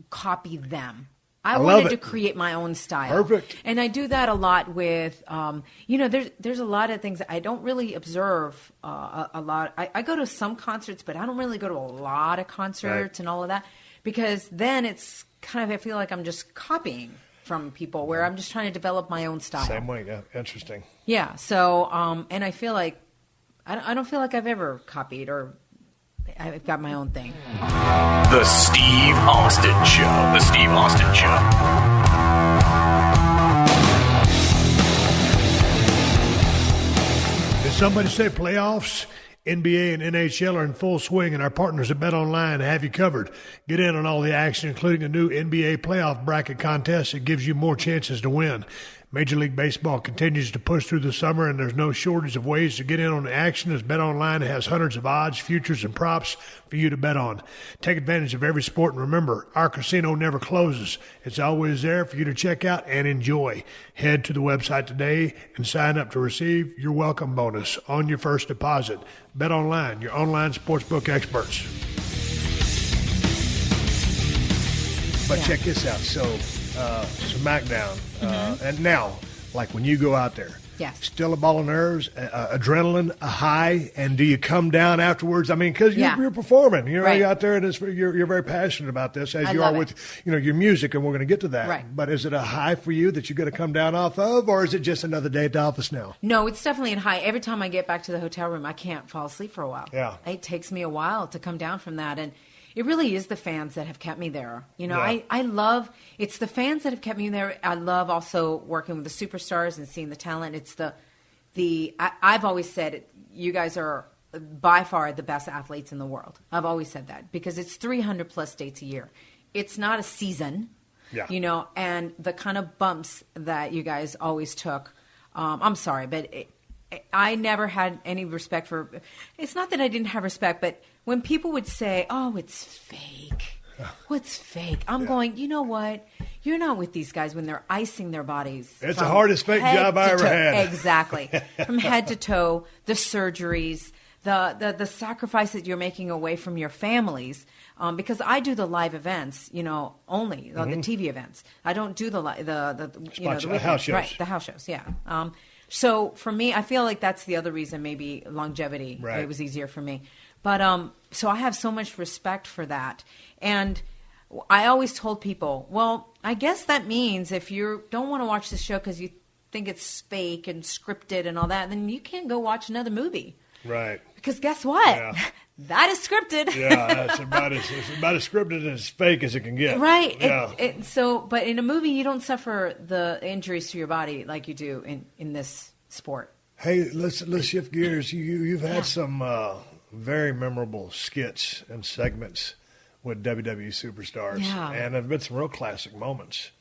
copy them. I wanted to create my own style. Perfect. And I do that a lot with, there's a lot of things that I don't really observe a lot. I go to some concerts, but I don't really go to a lot of concerts and all of that, because then it's kind of, I feel like I'm just copying from people, where I'm just trying to develop my own style. Same way, yeah. Interesting. Yeah. So, and I feel like I don't feel like I've ever copied, or I've got my own thing. The Steve Austin Show. The Steve Austin Show. Did somebody say playoffs? NBA and NHL are in full swing, and our partners at BetOnline have you covered. Get in on all the action, including a new NBA playoff bracket contest that gives you more chances to win. Major League Baseball continues to push through the summer, and there's no shortage of ways to get in on the action, as BetOnline has hundreds of odds, futures, and props for you to bet on. Take advantage of every sport, and remember, our casino never closes. It's always there for you to check out and enjoy. Head to the website today and sign up to receive your welcome bonus on your first deposit. BetOnline, your online sportsbook experts. But check this out. So, SmackDown. And now, like when you go out there, still a ball of nerves, adrenaline, a high, and do you come down afterwards? I mean, because you're performing. You're out there, and you're very passionate about this, as you are with your music, and we're going to get to that. Right. But is it a high for you that you're going to come down off of, or is it just another day at the office now? No, it's definitely a high. Every time I get back to the hotel room, I can't fall asleep for a while. Yeah. It takes me a while to come down from that, and it really is the fans that have kept me there. I love, it's the fans that have kept me there. I love also working with the superstars and seeing the talent. It's I've always said, you guys are by far the best athletes in the world. I've always said that, because it's 300 plus dates a year. It's not a season, and the kind of bumps that you guys always took. I'm sorry, but I never had any respect for, it's not that I didn't have respect, but when people would say, oh, it's fake. What's fake? I'm going, you know what? You're not with these guys when they're icing their bodies. It's the hardest fake job I ever had. Exactly. From head to toe, the surgeries, the sacrifice that you're making away from your families. Because I do the live events, only the TV events. I don't do the house shows. Right, the house shows, yeah. So for me, I feel like that's the other reason, maybe longevity. Right. It was easier for me. But so I have so much respect for that. And I always told people, well, I guess that means if you don't want to watch the show because you think it's fake and scripted and all that, then you can't go watch another movie. Right. Because guess what? Yeah. That is scripted. Yeah, it's about as scripted and as fake as it can get. Right. Yeah. But in a movie, you don't suffer the injuries to your body like you do in this sport. Hey, let's shift gears. You've had some very memorable skits and segments with WWE superstars. Yeah. And there have been some real classic moments.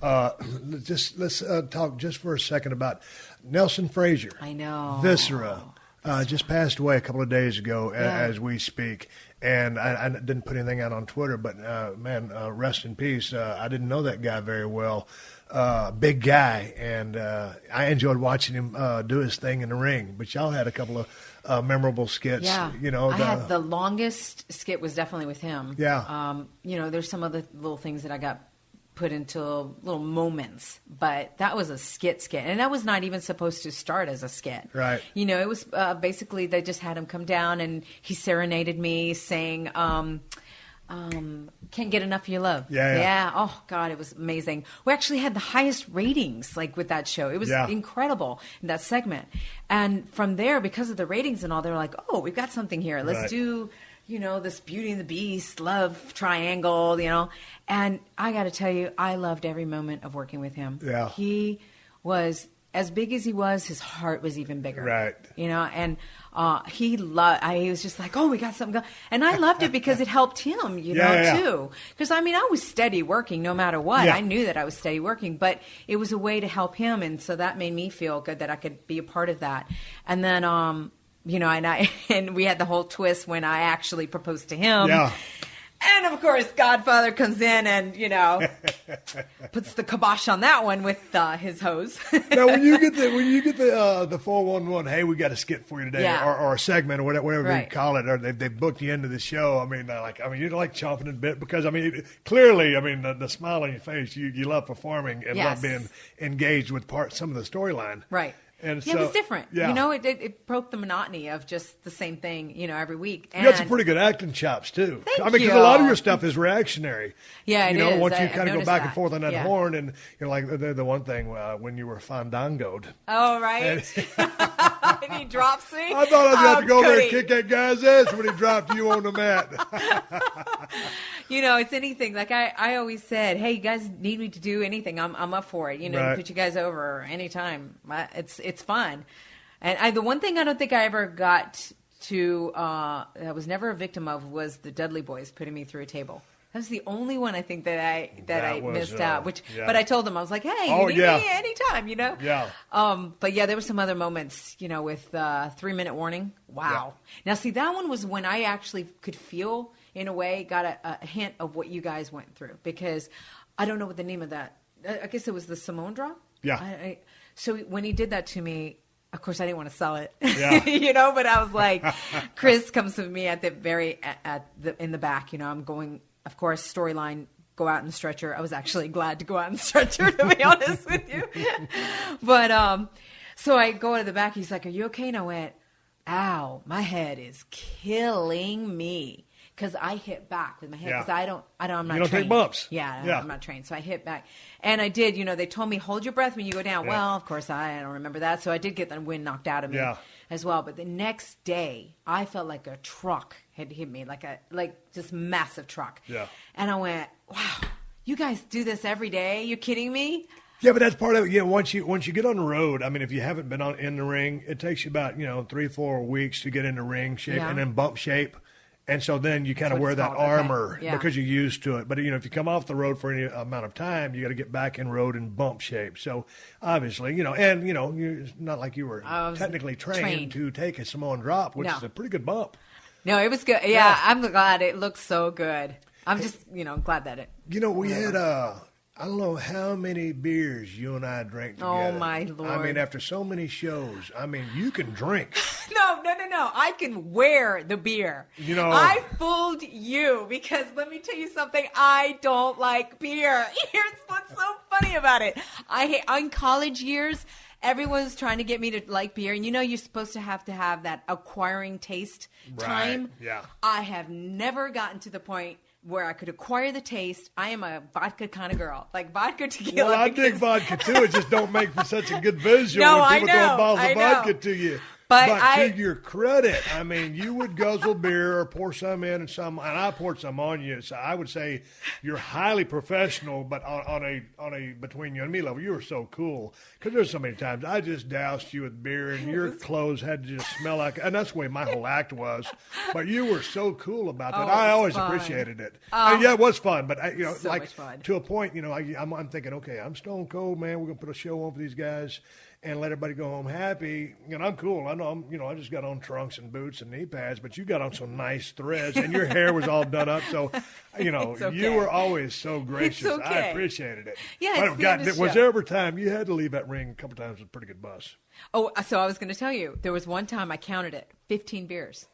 Let's talk just for a second about Nelson Frazier. I know. Viscera. Just passed away a couple of days ago as we speak. And I didn't put anything out on Twitter, but, rest in peace. I didn't know that guy very well. Big guy. And I enjoyed watching him do his thing in the ring. But y'all had a couple of memorable skits. Yeah. I had the longest skit was definitely with him. Yeah. There's some other little things that I got put into little moments, but that was a skit, and that was not even supposed to start as a skit. Right. It was basically they just had him come down and he serenaded me saying, can't get enough of your love. Yeah. Oh God, it was amazing. We actually had the highest ratings with that show. It was incredible in that segment. And from there, because of the ratings and all, they were like, oh, we've got something here. Let's do this Beauty and the Beast love triangle, And I got to tell you, I loved every moment of working with him. Yeah. He was, as big as he was, his heart was even bigger. Right. And he was just like, oh, we got something going. And I loved it because it helped him, too. Because, I was steady working no matter what. Yeah. I knew that I was steady working, but it was a way to help him. And so that made me feel good that I could be a part of that. And then, and we had the whole twist when I actually proposed to him. Yeah. And of course, Godfather comes in and, puts the kibosh on that one with his hose. Now, when you get the 411, hey, we got a skit for you today, or a segment, or whatever you call it, or they booked you into the show. You're like chomping at the bit because clearly, the smile on your face, you love performing and love being engaged with some of the storyline, right? And it was different. Yeah. It broke the monotony of just the same thing, every week. And you got some pretty good acting chops, too. Thank you. Because a lot of your stuff is reactionary. Yeah, it is. Once you kind of go back and forth on that yeah. horn, and like the one thing when you were fandangoed. Oh, right. And he drops me. I thought I was going to have to go there and kick that guy's ass when he dropped you on the mat. It's anything. Like I always said, hey, you guys need me to do anything, I'm up for it. Right. Put you guys over anytime. It's fun. And the one thing I don't think I ever got to, I was never a victim of, was the Dudley Boys putting me through a table. That was the only one I think that I missed out. But I told them, I was like, hey, you need me anytime, Yeah. But yeah, there were some other moments, with 3-minute warning. Wow. Yeah. Now see, that one was when I actually could feel, in a way, got a hint of what you guys went through, because I don't know what the name of that. I guess it was the Samoan drop. Yeah. So when he did that to me, of course I didn't want to sell it, Yeah. But I was like, Chris comes to me at the in the back, I'm going, of course, storyline, go out in the stretcher. I was actually glad to go out in the stretcher, to be honest with you. But, so I go to the back, he's like, are you okay? And I went, ow, my head is killing me. Because I hit back with my head. Because I'm not trained. You don't take bumps. Yeah, I'm not trained. So I hit back. And I did, they told me, hold your breath when you go down. Yeah. Well, of course, I don't remember that. So I did get the wind knocked out of me as well. But the next day, I felt like a truck had hit me, like just massive truck. Yeah. And I went, wow, you guys do this every day? You're kidding me? Yeah, but that's part of it. Yeah, once you get on the road, if you haven't been in the ring, it takes you about 3-4 weeks to get in the ring shape and then bump shape. And so then you kind of wear that armor because you're used to it. But, if you come off the road for any amount of time, you got to get back in road and bump shape. So, obviously, it's not like you were technically trained to take a Samoan drop, which is a pretty good bump. No, it was good. Yeah, I'm glad. It looks so good. I'm just, glad that it. We had I don't know how many beers you and I drank together. Oh, my Lord. After so many shows, you can drink. No. I can wear the beer. I fooled you because let me tell you something. I don't like beer. Here's what's so funny about it. In college years, everyone's trying to get me to like beer. And you're supposed to have that acquiring taste time. Right. Yeah. I have never gotten to the point where I could acquire the taste. I am a vodka kind of girl, like vodka, tequila. Well, I dig vodka too. It just don't make for such a good visual when people throw bottles of vodka to you. But to your credit, I mean, you would guzzle beer or pour some in and I poured some on you. So I would say you're highly professional, but on a between you and me level, you were so cool. Because there's so many times I just doused you with beer and your clothes had to just smell like, and that's the way my whole act was. But you were so cool about that. I always appreciated it. Yeah, it was fun, but so much fun. To a point, I'm thinking, okay, I'm stone cold, man. We're gonna put a show on for these guys and let everybody go home happy. And I'm cool. I know I just got on trunks and boots and knee pads, but you got on some nice threads and your hair was all done up. So, okay. You were always so gracious. It's okay. I appreciated it. Yeah, was there ever time you had to leave that ring a couple times with a pretty good bus? Oh, so I was going to tell you, there was one time I counted it, 15 beers.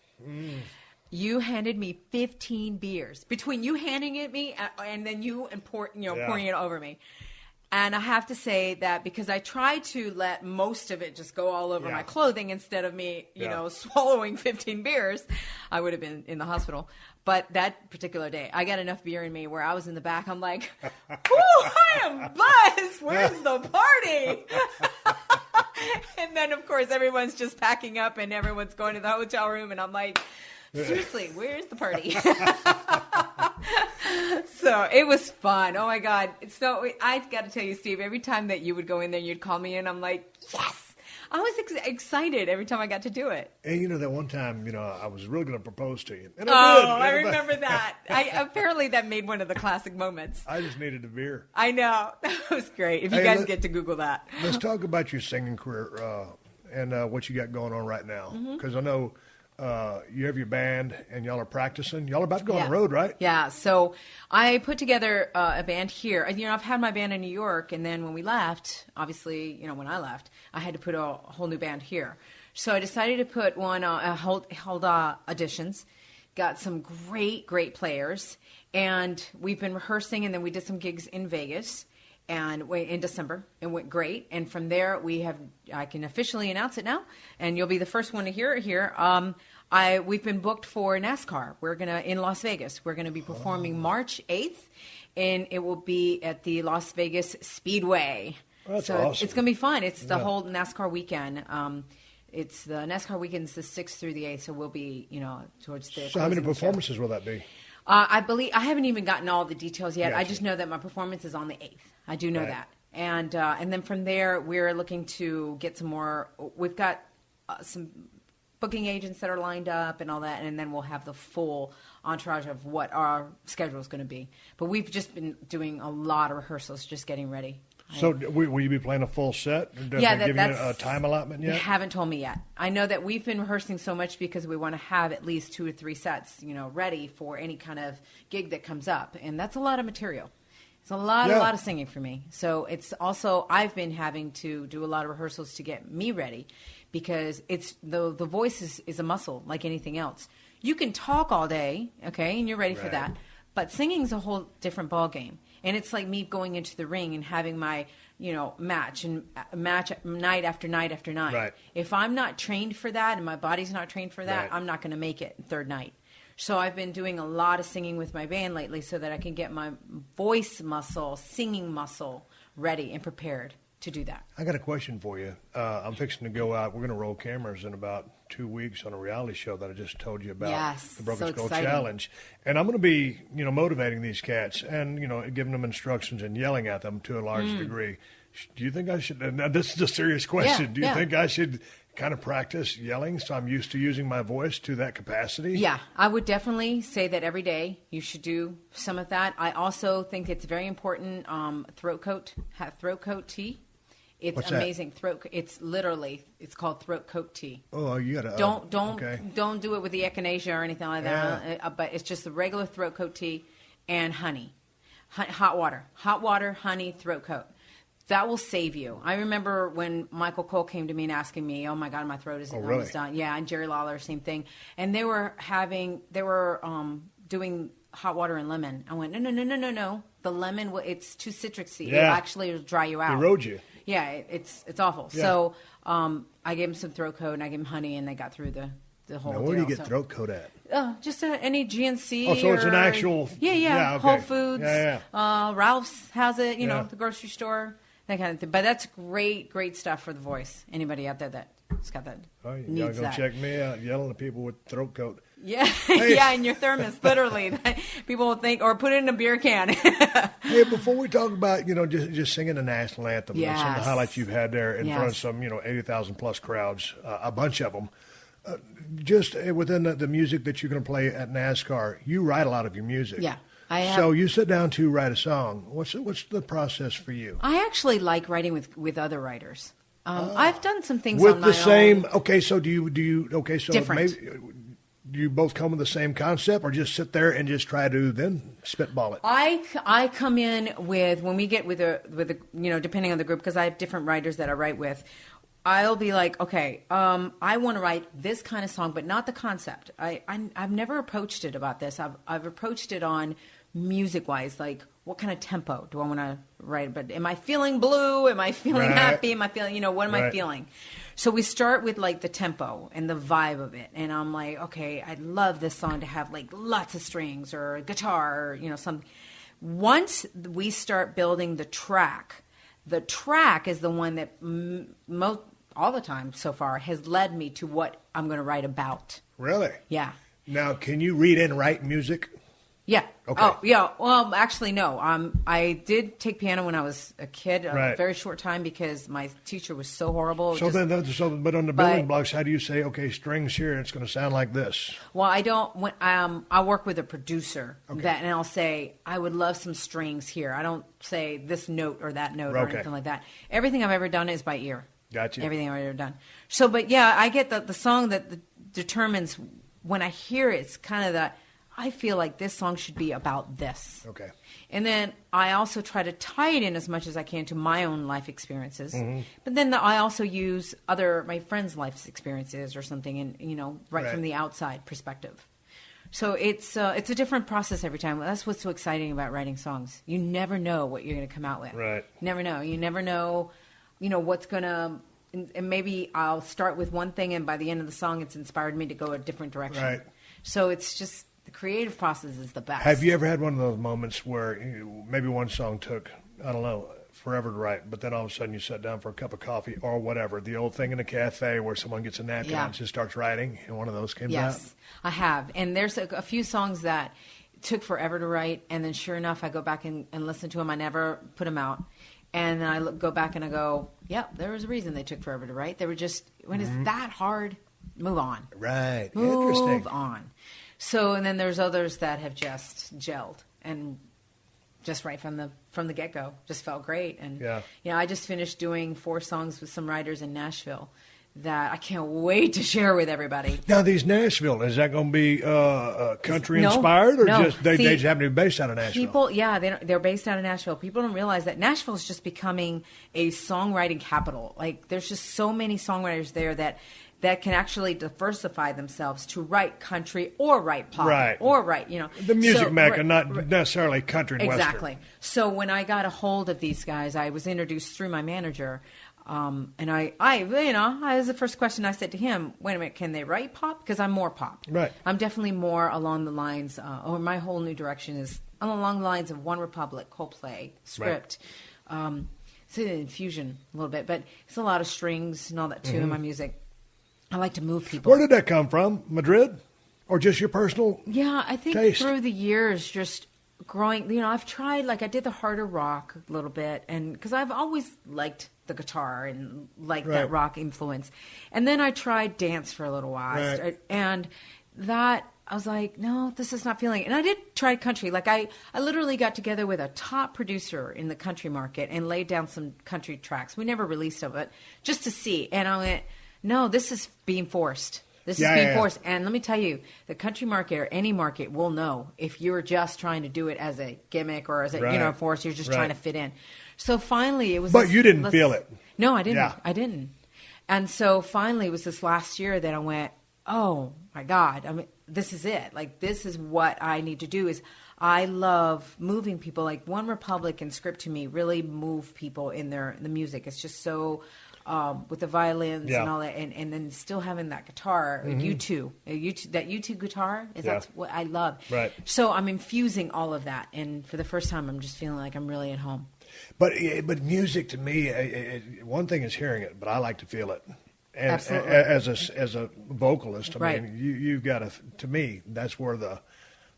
You handed me 15 beers. Between you handing it me and then you pouring it over me. And I have to say that because I tried to let most of it just go all over my clothing instead of me, swallowing 15 beers, I would have been in the hospital. But that particular day, I got enough beer in me where I was in the back. I'm like, I am buzzed. Where's the party? And then, of course, everyone's just packing up and everyone's going to the hotel room. And I'm like, seriously, where's the party? So it was fun. Oh, my God. So I've got to tell you, Steve, every time that you would go in there and you'd call me in, I'm like, yes. I was excited every time I got to do it. And that one time, I was really going to propose to you. And I remember that. Apparently that made one of the classic moments. I just needed a beer. I know. That was great. If you guys get to Google that. Let's talk about your singing career and what you got going on right now. Because I know you have your band and y'all are practicing. Y'all are about to go on the road, right? Yeah. So I put together a band here. I've had my band in New York, and then when we left, obviously, when I left, I had to put a whole new band here. So I decided to put hold auditions, got some great players, and we've been rehearsing, and then we did some gigs in Vegas and in December. It went great. And from there, I can officially announce it now, and you'll be the first one to hear it here. We've been booked for NASCAR. We're in Las Vegas. We're gonna be performing March 8th, and it will be at the Las Vegas Speedway. That's awesome. It's gonna be fun. It's the whole NASCAR weekend. It's the NASCAR weekend's the 6th through the 8th, so we'll be towards the. So how many performances will that be? I believe I haven't even gotten all the details yet. Gotcha. I just know that my performance is on the 8th. I do know that, and then from there we're looking to get some more. We've got some booking agents that are lined up and all that, and then we'll have the full entourage of what our schedule is going to be. But we've just been doing a lot of rehearsals, just getting ready. So will you be playing a full set? Yeah, giving you a time allotment yet? They haven't told me yet. I know that we've been rehearsing so much because we want to have at least 2 or 3 sets, ready for any kind of gig that comes up, and that's a lot of material. It's a lot of singing for me. So it's also I've been having to do a lot of rehearsals to get me ready because it's the voice is a muscle like anything else. You can talk all day, okay, and you're ready for that, but singing's a whole different ball game. And it's like me going into the ring and having my, match night after night after night. Right. If I'm not trained for that and my body's not trained for that, I'm not going to make it third night. So I've been doing a lot of singing with my band lately so that I can get my voice muscle, singing muscle ready and prepared to do that. I got a question for you. I'm fixing to go out. We're going to roll cameras in about 2 weeks on a reality show that I just told you about, the Broken Skull Challenge. And I'm going to be, motivating these cats and, giving them instructions and yelling at them to a large degree. Do you think I should, now this is a serious question, do you think I should kind of practice yelling so I'm used to using my voice to that capacity? Yeah, I would definitely say that every day you should do some of that. I also think it's very important, throat coat tea. It's What's amazing. It's called throat coat tea. Oh, you gotta don't do it with the echinacea or anything like that. But it's just the regular throat coat tea and honey, hot water, honey, throat coat. That will save you. I remember when Michael Cole came to me and asking me, "Oh my God, my throat is almost done." Yeah, and Jerry Lawler, same thing. And they were doing hot water and lemon. I went, no. The lemon, it's too citrusy. Yeah. It actually will dry you out. Erode you. Yeah, it's awful. Yeah. So I gave him some throat coat and I gave him honey and they got through the whole deal. Where do you get throat coat at? Just any GNC. Oh, so it's an actual. Yeah. Okay. Whole Foods. Yeah. Ralph's has it. The grocery store. That kind of thing. But that's great stuff for the voice. Anybody out there that It's got that. Oh, y'all needs gonna that. check me out yelling at people with throat coat. Yeah, Hey. yeah, in your thermos, literally. People will think, or put it in a beer can. Hey, before we talk about, just singing the national anthem and some of the Yes. highlights you've had there in front of Yes. some, 80,000 plus crowds, a bunch of them. Just within the music that you're going to play at NASCAR, you write a lot of your music. Yeah, I have. So you sit down to write a song. What's the process for you? I actually like writing with other writers. I've done some things With on the my same. own. Okay, so do you? Okay, so Different. maybe do you both come with the same concept, or just sit there and just try to then spitball it? I come in with, when we get with a depending on the group, because I have different writers that I write with. I'll be like, okay, I want to write this kind of song, but not the concept. I've never approached it about this. I've approached it on music-wise, like what kind of tempo do I want to write? But am I feeling blue? Am I feeling Right. happy? Am I feeling, what am I Right. feeling? So we start with like the tempo and the vibe of it. And I'm like, okay, I'd love this song to have like lots of strings or guitar or, something. Once we start building the track is the one that all the time so far has led me to what I'm going to write about. Really? Yeah. Now, can you read and write music? Yeah. Okay. Oh, yeah. Well, actually, no. I did take piano when I was a kid, a Right. very short time, because my teacher was so horrible. But on the building But- blocks, how do you say, okay, strings here, it's going to sound like this? Well, I don't. I work with a producer and I'll say I would love some strings here. I don't say this note or that note or Okay. anything like that. Everything I've ever done is by ear. Gotcha. Everything I've ever done. So, but yeah, I get the song that determines when I hear it. It's kind of that I feel like this song should be about this. Okay. And then I also try to tie it in as much as I can to my own life experiences. Mm-hmm. But then I also use my friends' life experiences or something, and right from the outside perspective. So it's a different process every time. That's what's so exciting about writing songs. You never know what you're going to come out with. Right. Never know. You never know, what's going to. And maybe I'll start with one thing, and by the end of the song, it's inspired me to go a different direction. Right. So it's just. The creative process is the best. Have you ever had one of those moments where maybe one song took, I don't know, forever to write, but then all of a sudden you sat down for a cup of coffee or whatever, the old thing in a cafe where someone gets a napkin and just starts writing, and one of those came out? Yes, I have. And there's a few songs that took forever to write, and then sure enough, I go back and listen to them. I never put them out. And then I go back and I go, yep, there was a reason they took forever to write. They were just, when it's that hard, move on. Right. Move Interesting. on. So, and then there's others that have just gelled and just right from the get-go just felt great. And I just finished doing 4 songs with some writers in Nashville that I can't wait to share with everybody. Now, these Nashville, is that going to be country inspired, or just they just happen to be based out of Nashville? People, they're based out of Nashville. People don't realize that Nashville is just becoming a songwriting capital. Like, there's just so many songwriters there that can actually diversify themselves to write country or write pop or write, the music mecca, not necessarily country and western. Exactly. So when I got a hold of these guys, I was introduced through my manager. And I was the first question I said to him, wait a minute, can they write pop? Because I'm more pop. Right. I'm definitely more along the lines, or my whole new direction is along the lines of One Republic, Coldplay, script. Right. It's an infusion a little bit, but it's a lot of strings and all that too in my music. I like to move people. Where did that come from? Madrid? Or just your personal I think taste? Through the years, just growing, I've tried, I did the harder rock a little bit, and because I've always liked the guitar and that rock influence. And then I tried dance for a little while. Right. And that, I was like, no, this is not feeling it. And I did try country. I literally got together with a top producer in the country market and laid down some country tracks. We never released of it, just to see. And I went, no, this is being forced. This is being forced. And let me tell you, the country market or any market will know if you're just trying to do it as a gimmick or as a, force, you're just trying to fit in. So finally it was... But you didn't feel it. No, I didn't. Yeah. I didn't. And so finally it was this last year that I went, oh my God, this is it. This is what I need to do. Is I love moving people. One Republic and Script to me really move people in the music. It's just so... with the violins and all that, and then still having that guitar, that U2 guitar, that's what I love. Right. So I'm infusing all of that, and for the first time, I'm just feeling like I'm really at home. But music to me, one thing is hearing it, but I like to feel it. And Absolutely. as a vocalist, I Right. mean, you've got to me, that's where the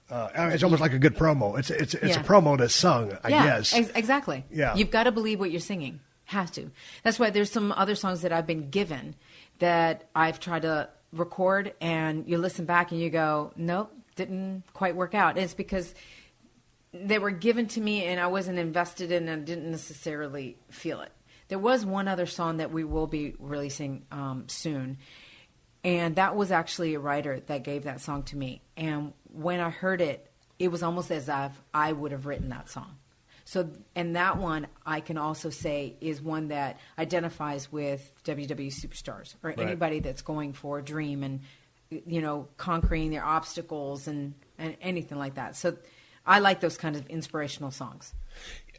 it's almost like a good promo. It's a promo that's sung, I guess. Exactly. Yeah. You've got to believe what you're singing. Have to. That's why there's some other songs that I've been given that I've tried to record, and you listen back and you go, nope, didn't quite work out. And it's because they were given to me and I wasn't invested in and didn't necessarily feel it. There was one other song that we will be releasing soon, and that was actually a writer that gave that song to me. And when I heard it, it was almost as if I would have written that song. So, and that one I can also say is one that identifies with WWE superstars or anybody that's going for a dream and, you know, conquering their obstacles and anything like that. So I like those kind of inspirational songs.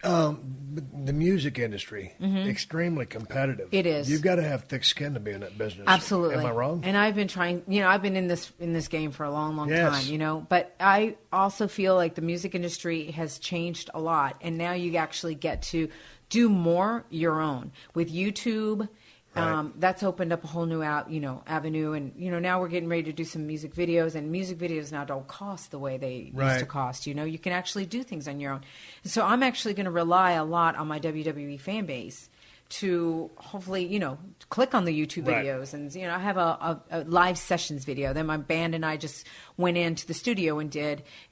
The music industry, extremely competitive. It is. You've got to have thick skin to be in that business. Absolutely. Am I wrong? And I've been trying, you know, I've been in this game for a long Yes. time, you know, but I also feel like the music industry has changed a lot, and now you actually get to do more your own with YouTube. Right. That's opened up a whole new avenue, and you know, now we're getting ready to do some music videos, and music videos now don't cost the way they used to cost. You know, you can actually do things on your own. So I'm actually going to rely a lot on my WWE fan base to hopefully, you know, click on the YouTube videos. And, you know, I have a live sessions video that my band and I just went into the studio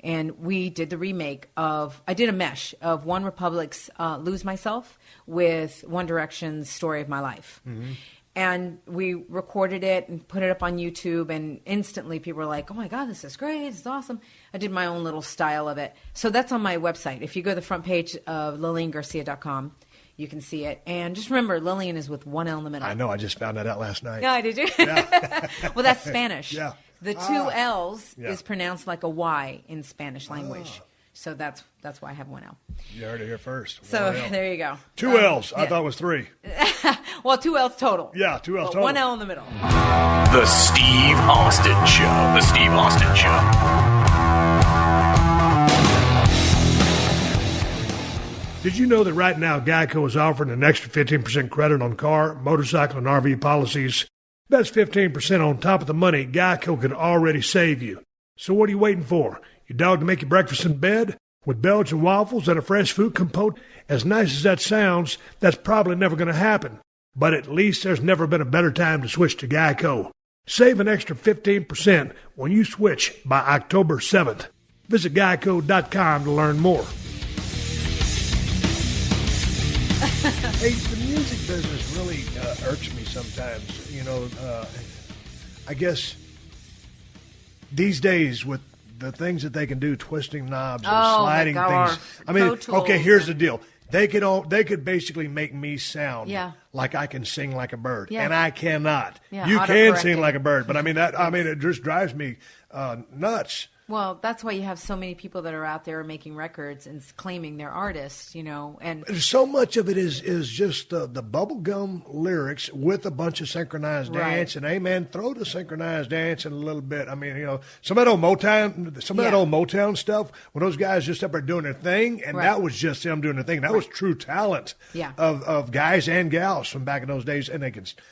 and we did the remake of, I did a mesh of One Republic's Lose Myself with One Direction's Story of My Life. Mm-hmm. And we recorded it and put it up on YouTube, and instantly people were like, oh my God, this is great, this is awesome. I did my own little style of it. So that's on my website. If you go to the front page of LilianGarcia.com, you can see it. And just remember, Lilian is with one L in the middle. I know. I just found that out last night. No, did you? Yeah. Well, that's Spanish. Yeah. The two L's Yeah. is pronounced like a Y in Spanish language. So that's why I have one L. You heard it here first. So One L. there you go. Two L's. I thought it was three. Well, two L's total. Yeah, two L's But total. one L in the middle. The Steve Austin Show. The Steve Austin Show. Did you know that right now Geico is offering an extra 15% credit on car, motorcycle, and RV policies? That's 15% on top of the money Geico could already save you. So what are you waiting for? Your dog to make you breakfast in bed? With Belgian waffles and a fresh fruit compote? As nice as that sounds, that's probably never going to happen. But at least there's never been a better time to switch to Geico. Save an extra 15% when you switch by October 7th. Visit geico.com to learn more. Hey, the music business really irks me sometimes. You know, I guess these days with the things that they can do, twisting knobs and sliding things. I mean, okay, here's the deal. They could basically make me sound like I can sing like a bird, and I cannot. Yeah, you can sing like a bird, but it just drives me nuts. Well, that's why you have so many people that are out there making records and claiming they're artists, you know. And so much of it is just the bubblegum lyrics with a bunch of synchronized dance. And, hey, man, throw the synchronized dance in a little bit. I mean, you know, some of that old Motown stuff, when those guys just up there doing their thing, and that was just them doing their thing. That was true talent of guys and gals from back in those days. And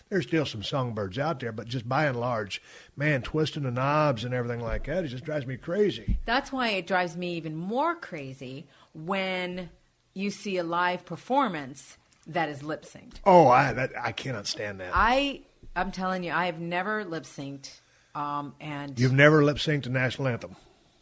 there's still some songbirds out there, but just by and large, man, twisting the knobs and everything like that, it just drives me crazy. That's why it drives me even more crazy when you see a live performance that is lip synced. Oh, I cannot stand that. I'm telling you, I have never lip synced. And you've never lip synced the National Anthem?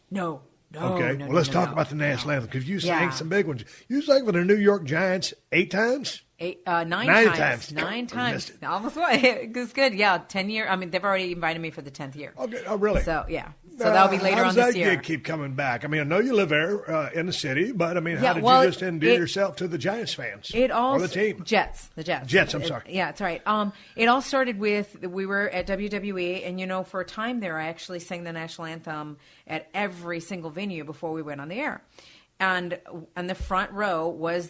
No. Okay, well, let's talk about the National Anthem, because you sang some big ones. You sang for the New York Giants 8 times? Nine times. 9 times. Almost what? It was good. Yeah, 10 year. I mean, they've already invited me for the 10th year. Okay. Oh, really? So, yeah. So that'll be later on this year. How does that gig keep coming back? I mean, I know you live there in the city, but I mean, how did you just endear yourself to the Giants fans? Or the team? The Jets. Jets, I'm sorry. Yeah, it's all right. It all started with, we were at WWE, and, you know, for a time there, I actually sang the National Anthem at every single venue before we went on the air. And on the front row was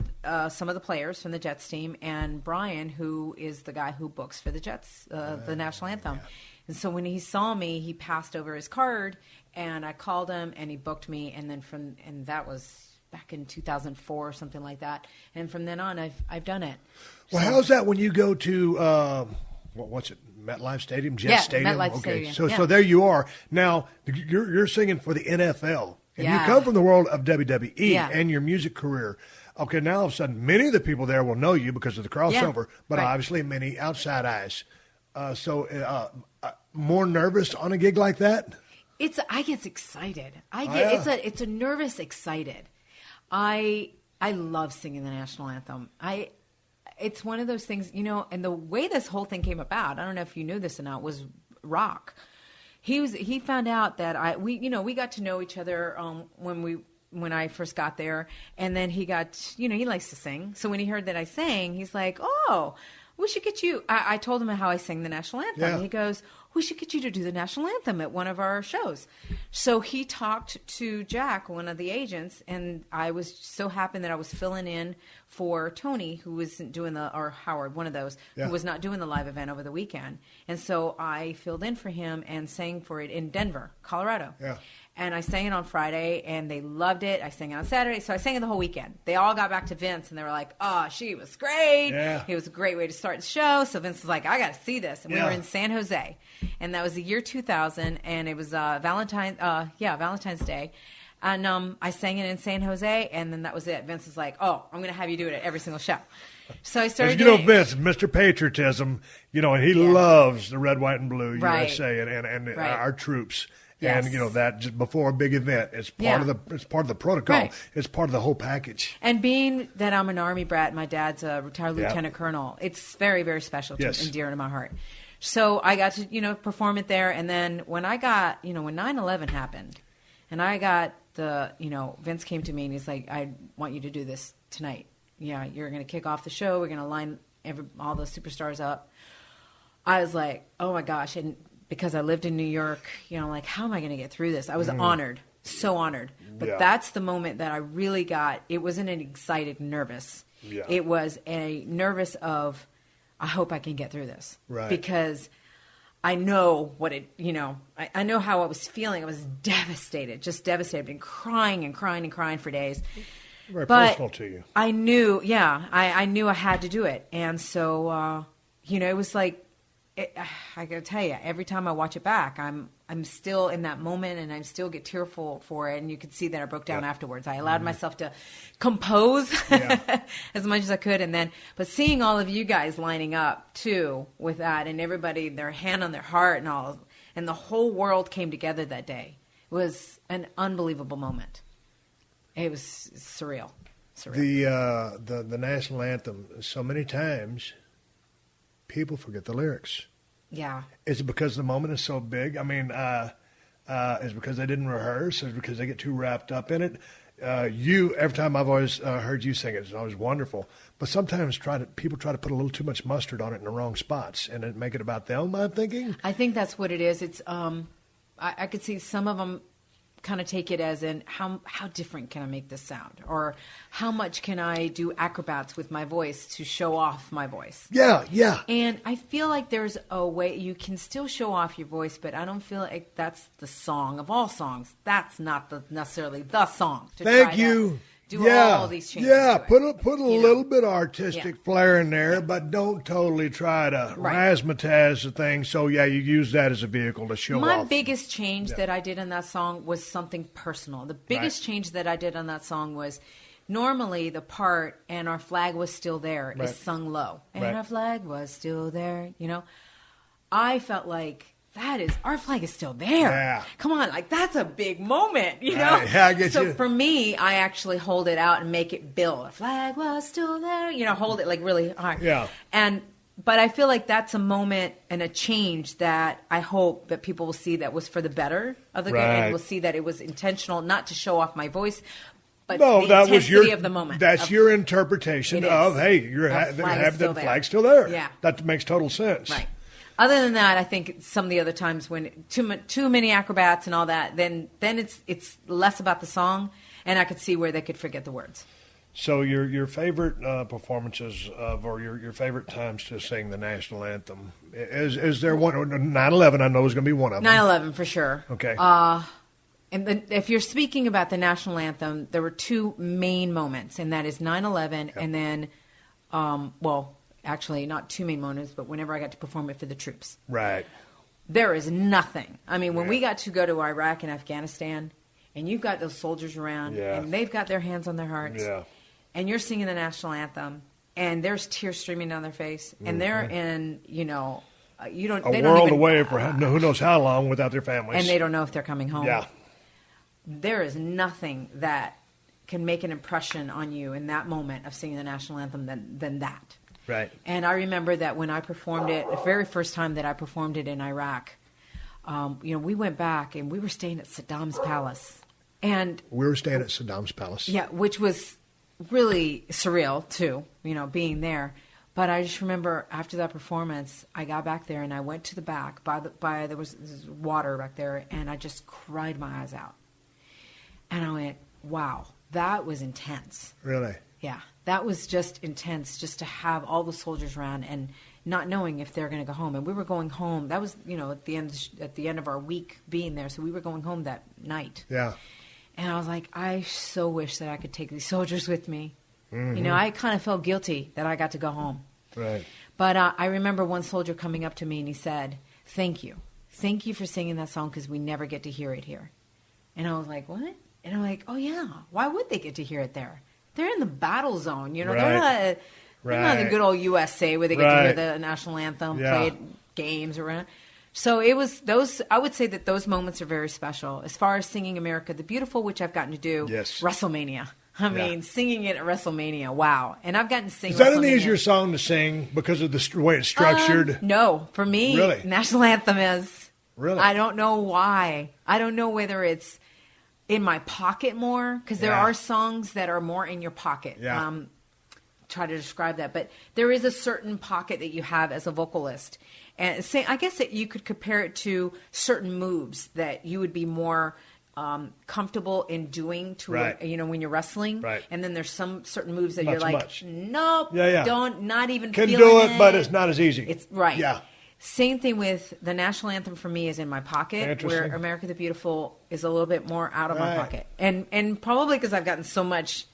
some of the players from the Jets team, and Brian, who is the guy who books for the Jets, the National Anthem. Yeah. And so when he saw me, he passed over his card, and I called him, and he booked me. And then and that was back in 2004 or something like that. And from then on, I've done it. Well, how's that when you go to what's it? MetLife Stadium, Jet Stadium. MetLife okay, Stadium. so there you are. Now you're singing for the NFL, and you Yeah. come from the world of WWE Yeah. and your music career. Okay, now all of a sudden, many of the people there will know you because of the crossover, but right. obviously many outside eyes. More nervous on a gig like that? I get excited. It's a nervous excited. I love singing the national anthem. It's one of those things, and the way this whole thing came about, I don't know if you knew this or not, was Rock. He found out that we got to know each other when I first got there, and then he likes to sing. So when he heard that I sang, he's like, "Oh, we should get you." I told him how I sang the national anthem. Yeah. He goes, "We should get you to do the national anthem at one of our shows." So he talked to Jack, one of the agents, and I was so happy that I was filling in for Tony, who wasn't doing or Howard, one of those, who was not doing the live event over the weekend. And so I filled in for him and sang for it in Denver, Colorado. Yeah. And I sang it on Friday, and they loved it. I sang it on Saturday, so I sang it the whole weekend. They all got back to Vince, and they were like, "Oh, she was great. Yeah. It was a great way to start the show." So Vince was like, "I got to see this." And we were in San Jose, and that was the year 2000, and it was Valentine's Day. And I sang it in San Jose, and then that was it. Vince was like, "Oh, I'm going to have you do it at every single show." So I started doing Vince, Mr. Patriotism, and he loves the red, white, and blue USA and our troops. Yes. And that just before a big event, it's part of the protocol. Right. It's part of the whole package. And being that I'm an Army brat, my dad's a retired lieutenant colonel. It's very, very special and dear to my heart. So I got to perform it there, and then when I got when 9/11 happened, and I got Vince came to me and he's like, "I want you to do this tonight. Yeah, you're going to kick off the show. We're going to line all the superstars up." I was like, "Oh my gosh!" And because I lived in New York, like, how am I going to get through this? I was honored, so honored. But that's the moment that I really got. It wasn't an excited, nervous. Yeah. It was a nervous of, I hope I can get through this. Right. Because I know what I know how I was feeling. I was devastated, just devastated, and crying for days. Very but personal to you. I knew, I knew I had to do it. And so, it was like, I gotta tell you, every time I watch it back, I'm still in that moment, and I still get tearful for it. And you could see that I broke down afterwards. I allowed myself to compose as much as I could, but seeing all of you guys lining up too with that, and everybody their hand on their heart and all, and the whole world came together that day. It was an unbelievable moment. It was surreal. The national anthem. So many times, people forget the lyrics. Yeah. Is it because the moment is so big? I mean, is it because they didn't rehearse? Is it because they get too wrapped up in it? Every time I've always heard you sing it, it's always wonderful. But sometimes people try to put a little too much mustard on it in the wrong spots and then make it about them, I'm thinking. I think that's what it is. It's I could see some of them kind of take it as in how different can I make this sound, or how much can I do acrobats with my voice to show off my voice. Yeah. And I feel like there's a way you can still show off your voice, but I don't feel like that's the song of all songs. That's not necessarily the song. Thank you. Do all these changes. Yeah, put a little bit of artistic flair in there, but don't totally try to razzmatazz the thing. So, you use that as a vehicle to show off. My biggest change that I did on that song was something personal. The biggest change that I did on that song was normally the part, "and our flag was still there," is sung low. And our flag was still there, I felt like, our flag is still there. Yeah. Come on, like, that's a big moment, Yeah, I get so you. for me, I actually hold it out and make it build. Our flag was still there, hold it like really hard. Yeah. But I feel like that's a moment and a change that I hope that people will see that was for the better of the good, and will see that it was intentional, not to show off my voice, but the intensity of the moment. That's your interpretation of, hey, the flag still there. Yeah. That makes total sense. Right. Other than that, I think some of the other times when too many acrobats and all that, then it's less about the song, and I could see where they could forget the words. So your favorite performances or your favorite times to sing the national anthem, is there one? 9/11, I know is going to be one of them. 9/11 for sure. Okay. And then if you're speaking about the national anthem, there were two main moments, and that is 9/11 and then, actually not two main moments, but whenever I got to perform it for the troops. Right. There is nothing. I mean, when we got to go to Iraq and Afghanistan, and you've got those soldiers around, and they've got their hands on their hearts, and you're singing the national anthem, and there's tears streaming down their face, and they're in, you know, you don't. They world don't even, away for who knows how long without their families, and they don't know if they're coming home. Yeah. There is nothing that can make an impression on you in that moment of singing the national anthem than that. Right. And I remember that when I performed it, the very first time that I performed it in Iraq, you know, we went back and we were staying at Saddam's palace. And we were staying at Saddam's palace. Yeah, which was really surreal too, you know, being there. But I just remember after that performance, I got back there and I went to the back there was water back there, and I just cried my eyes out. And I went, wow, that was intense. Really? Yeah, that was just intense, just to have all the soldiers around and not knowing if they're going to go home. And we were going home. That was, you know, at the end of our week being there. So we were going home that night. Yeah. And I was like, I so wish that I could take these soldiers with me. Mm-hmm. You know, I kind of felt guilty that I got to go home. Right. But I remember one soldier coming up to me and he said, "Thank you. Thank you for singing that song because we never get to hear it here." And I was like, what? And I'm like, oh, yeah. Why would they get to hear it there? They're in the battle zone. You know, they're not the good old USA where they get to hear the national anthem played games or whatever. So it was those. I would say that those moments are very special. As far as singing "America the Beautiful," which I've gotten to do, WrestleMania. I mean, singing it at WrestleMania, wow! And I've gotten to sing. Is that an easier song to sing because of the way it's structured? No, for me, really? National Anthem is. Really? I don't know why. I don't know whether it's in my pocket more, because there are songs that are more in your pocket. Yeah. Try to describe that, but there is a certain pocket that you have as a vocalist, and I guess that you could compare it to certain moves that you would be more comfortable in doing you know, when you're wrestling. Right. And then there's some certain moves that you're like, nope, not even can feeling do it, but it's not as easy. It's right. Yeah. Same thing with the national anthem for me is in my pocket, where America the Beautiful is a little bit more out of my pocket. And probably because I've gotten so much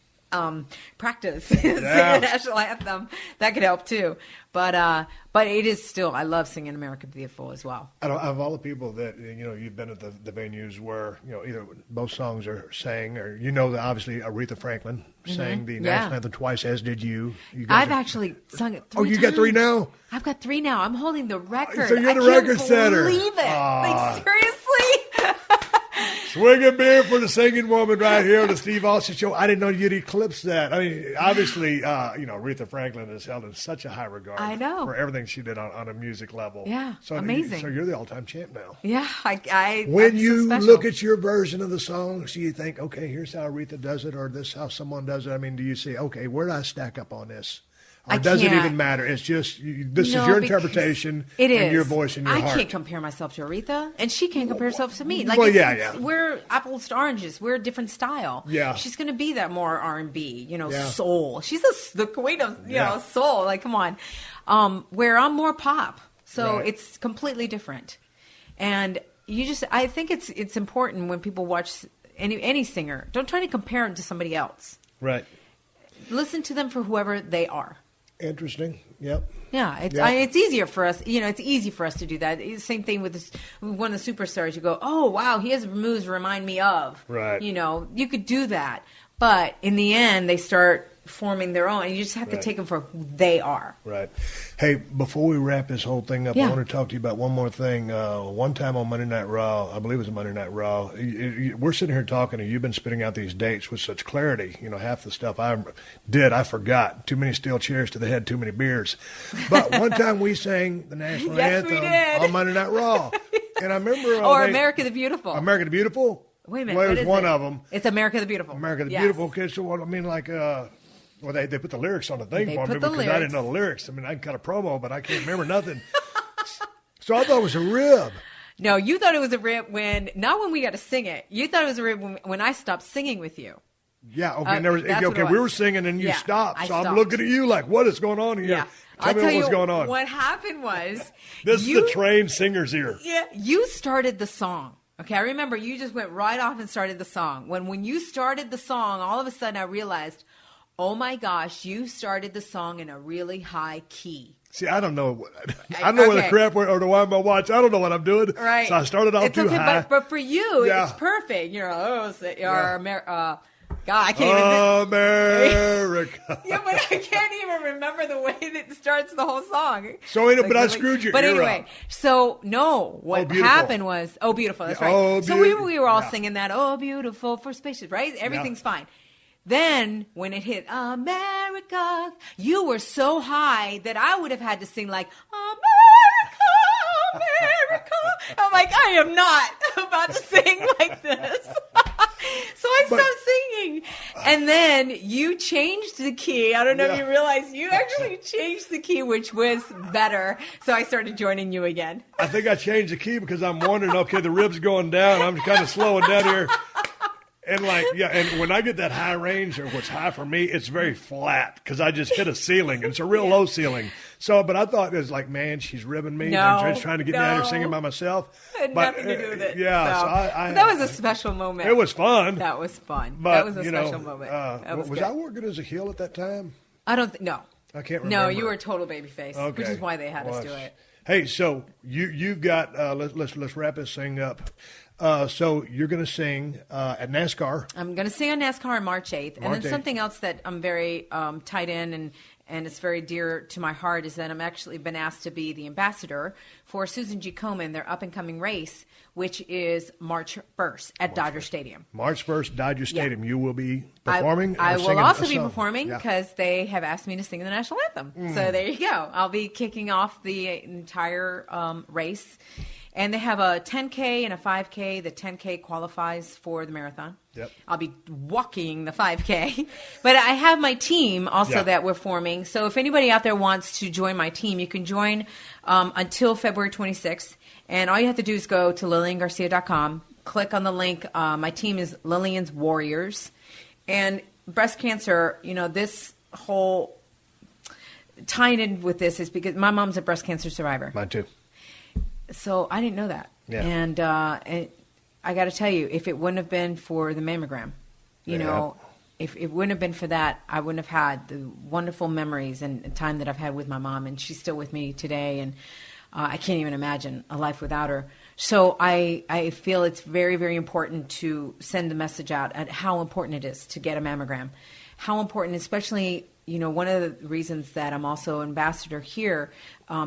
practice singing the national anthem, that could help too. But it is still, I love singing America the Beautiful as well. Out of all the people that, you know, you've been at the venues where, you know, either both songs are sang, or, you know, obviously Aretha Franklin sang the national anthem twice, as did you. I've actually sung it 3 times. Oh, you got 3 now? I've got 3 now. I'm holding the record. So you're the record setter. I can't believe it. Like, seriously? Swing a beer for the singing woman right here on the Steve Austin Show. I didn't know you'd eclipse that. I mean, obviously, you know, Aretha Franklin is held in such a high regard. I know. For everything she did on a music level. Yeah, so amazing. So you're the all-time champ now. Yeah, when you look at your version of the song, do you think, okay, here's how Aretha does it, or this is how someone does it? I mean, do you say, okay, where do I stack up on this? Or does it even matter? It's just, this is your interpretation and your voice and your heart. I can't compare myself to Aretha, and she can't compare herself to me. Like, we're apples to oranges. We're a different style. Yeah. She's going to be that more R&B, you know, soul. She's the queen of, you know, soul. Like, come on. Where I'm more pop. So it's completely different. And I think it's important when people watch any singer, don't try to compare them to somebody else. Right. Listen to them for whoever they are. Interesting. Yep. Yeah, it's easier for us. You know, it's easy for us to do that. Same thing with one of the superstars. You go, oh wow, he has moves remind me of. Right. You know, you could do that, but in the end, they start forming their own, and you just have to take them for who they are. Right. Hey, before we wrap this whole thing up, I want to talk to you about one more thing. One time on Monday Night Raw, I believe it was Monday Night Raw, we're sitting here talking, and you've been spitting out these dates with such clarity. You know, half the stuff I forgot. Too many steel chairs to the head, too many beers. But one time we sang the national anthem on Monday Night Raw. And I remember... America the Beautiful. America the Beautiful? Wait a minute, well, it was one of them. It's America the Beautiful. America the Beautiful. Okay, so what I mean, like... Well, they put the lyrics on the thing for me because I didn't know the lyrics. I mean, I cut a promo, but I can't remember nothing. So I thought it was a rib. No, you thought it was a rib not when we got to sing it. You thought it was a rib when I stopped singing with you. Yeah, okay. We were singing and you stopped. So I'm looking at you like, what is going on here? Yeah. Tell me what's going on. What happened was... This is the trained singer's ear. Yeah, you started the song. Okay, I remember you just went right off and started the song. When you started the song, all of a sudden I realized... oh my gosh, you started the song in a really high key. See, I don't know. I don't know whether crap or to wind my watch. I don't know what I'm doing. Right. So I started off too high. But for you, it's perfect. God, I can't even. America. Yeah, but I can't even remember the way that it starts the whole song. So, but I screwed your ear anyway, up. so no, what happened was, oh, beautiful. That's right. Oh, so we were all singing that, oh, beautiful for spacious, right? Everything's fine. Then when it hit America, you were so high that I would have had to sing like America, America. I'm like, I am not about to sing like this. So I stopped singing. And then you changed the key. I don't know if you realize you actually changed the key, which was better. So I started joining you again. I think I changed the key because I'm wondering, okay, the rib's going down. I'm kind of slowing down here. And and when I get that high range, or what's high for me, it's very flat because I just hit a ceiling. And it's a real low ceiling. So, but I thought it was like, man, she's ribbing me. I'm just trying to get down here singing by myself. It had nothing to do with it. Yeah. So that was a special moment. It was fun. That was fun. But, that was a special moment. Was I working as a heel at that time? I don't think, no. I can't remember. No, you were a total babyface, which is why they had us do it. Hey, so you've got, let's wrap this thing up. So you're going to sing at NASCAR. I'm going to sing on NASCAR on March 8th. And then something else that I'm very tied in and it's very dear to my heart is that I'm actually been asked to be the ambassador for Susan G. Komen, their up-and-coming race, which is March 1st at Dodger Stadium. March 1st, Dodger Stadium. You will be performing? I will also be performing because they have asked me to sing the National Anthem. So there you go. I'll be kicking off the entire race. And they have a 10K and a 5K. The 10K qualifies for the marathon. Yep. I'll be walking the 5K. But I have my team also that we're forming. So if anybody out there wants to join my team, you can join until February 26th. And all you have to do is go to LilianGarcia.com, click on the link. My team is Lilian's Warriors. And breast cancer, this whole tying in with this is because my mom's a breast cancer survivor. Mine too. So I didn't know that. Yeah. And I got to tell you, if it wouldn't have been for the mammogram, if it wouldn't have been for that, I wouldn't have had the wonderful memories and time that I've had with my mom. And she's still with me today. And I can't even imagine a life without her. So I feel it's very, very important to send the message out at how important it is to get a mammogram. How important, especially, one of the reasons that I'm also ambassador here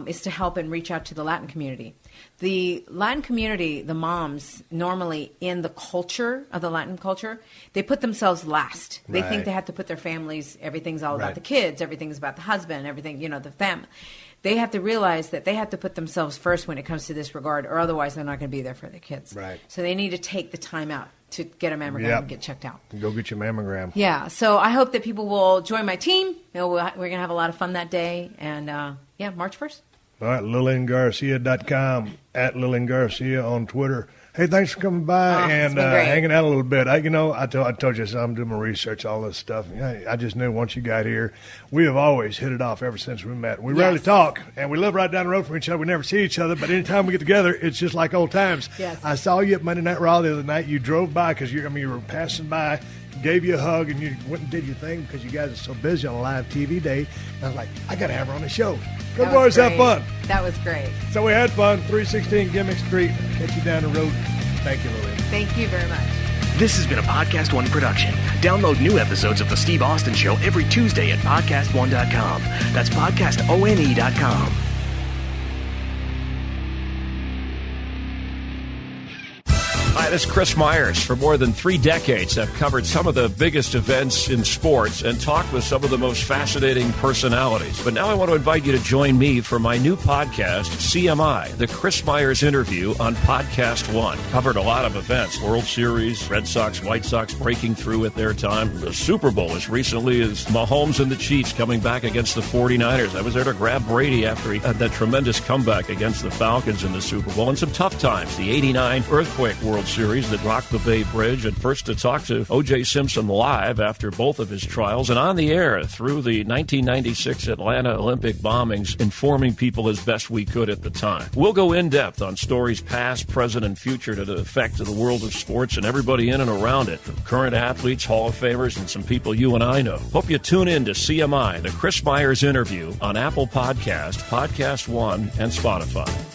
is to help and reach out to the Latin community. The Latin community, the moms, normally in the culture of the Latin culture, they put themselves last. They think they have to put their families, everything's all about the kids, everything's about the husband, everything, the family. They have to realize that they have to put themselves first when it comes to this regard, or otherwise they're not going to be there for their kids. Right. So they need to take the time out to get a mammogram and get checked out. Go get your mammogram. Yeah. So I hope that people will join my team. We're going to have a lot of fun that day. And, March 1st. All right, LilianGarcia.com, at Lilian Garcia on Twitter. Hey, thanks for coming by and hanging out a little bit. I told you I'm doing my research, all this stuff. I just knew once you got here, we have always hit it off ever since we met. We rarely talk, and we live right down the road from each other. We never see each other, but anytime we get together, it's just like old times. Yes. I saw you at Monday Night Raw the other night. You drove by because you were passing by, gave you a hug, and you went and did your thing because you guys are so busy on a live TV day. And I was like, I got to have her on the show. Come boys, have fun. That was great. So we had fun. 316 Gimmick Street. Catch you down the road. Thank you, Lilian. Thank you very much. This has been a Podcast One production. Download new episodes of The Steve Austin Show every Tuesday at PodcastOne.com. That's PodcastOne.com. Hi, this is Chris Myers. For more than 3 decades, I've covered some of the biggest events in sports and talked with some of the most fascinating personalities. But now I want to invite you to join me for my new podcast, CMI, the Chris Myers Interview on Podcast One. Covered a lot of events, World Series, Red Sox, White Sox breaking through at their time, the Super Bowl as recently as Mahomes and the Chiefs coming back against the 49ers. I was there to grab Brady after he had that tremendous comeback against the Falcons in the Super Bowl, and some tough times, the 89 Earthquake World Series series that rocked the Bay Bridge, and first to talk to O.J. Simpson live after both of his trials, and on the air through the 1996 Atlanta Olympic bombings, informing people as best we could at the time. We'll go in-depth on stories past, present, and future that affect the world of sports and everybody in and around it, from current athletes, Hall of Famers, and some people you and I know. Hope you tune in to CMI, the Chris Myers Interview, on Apple Podcast, Podcast One, and Spotify.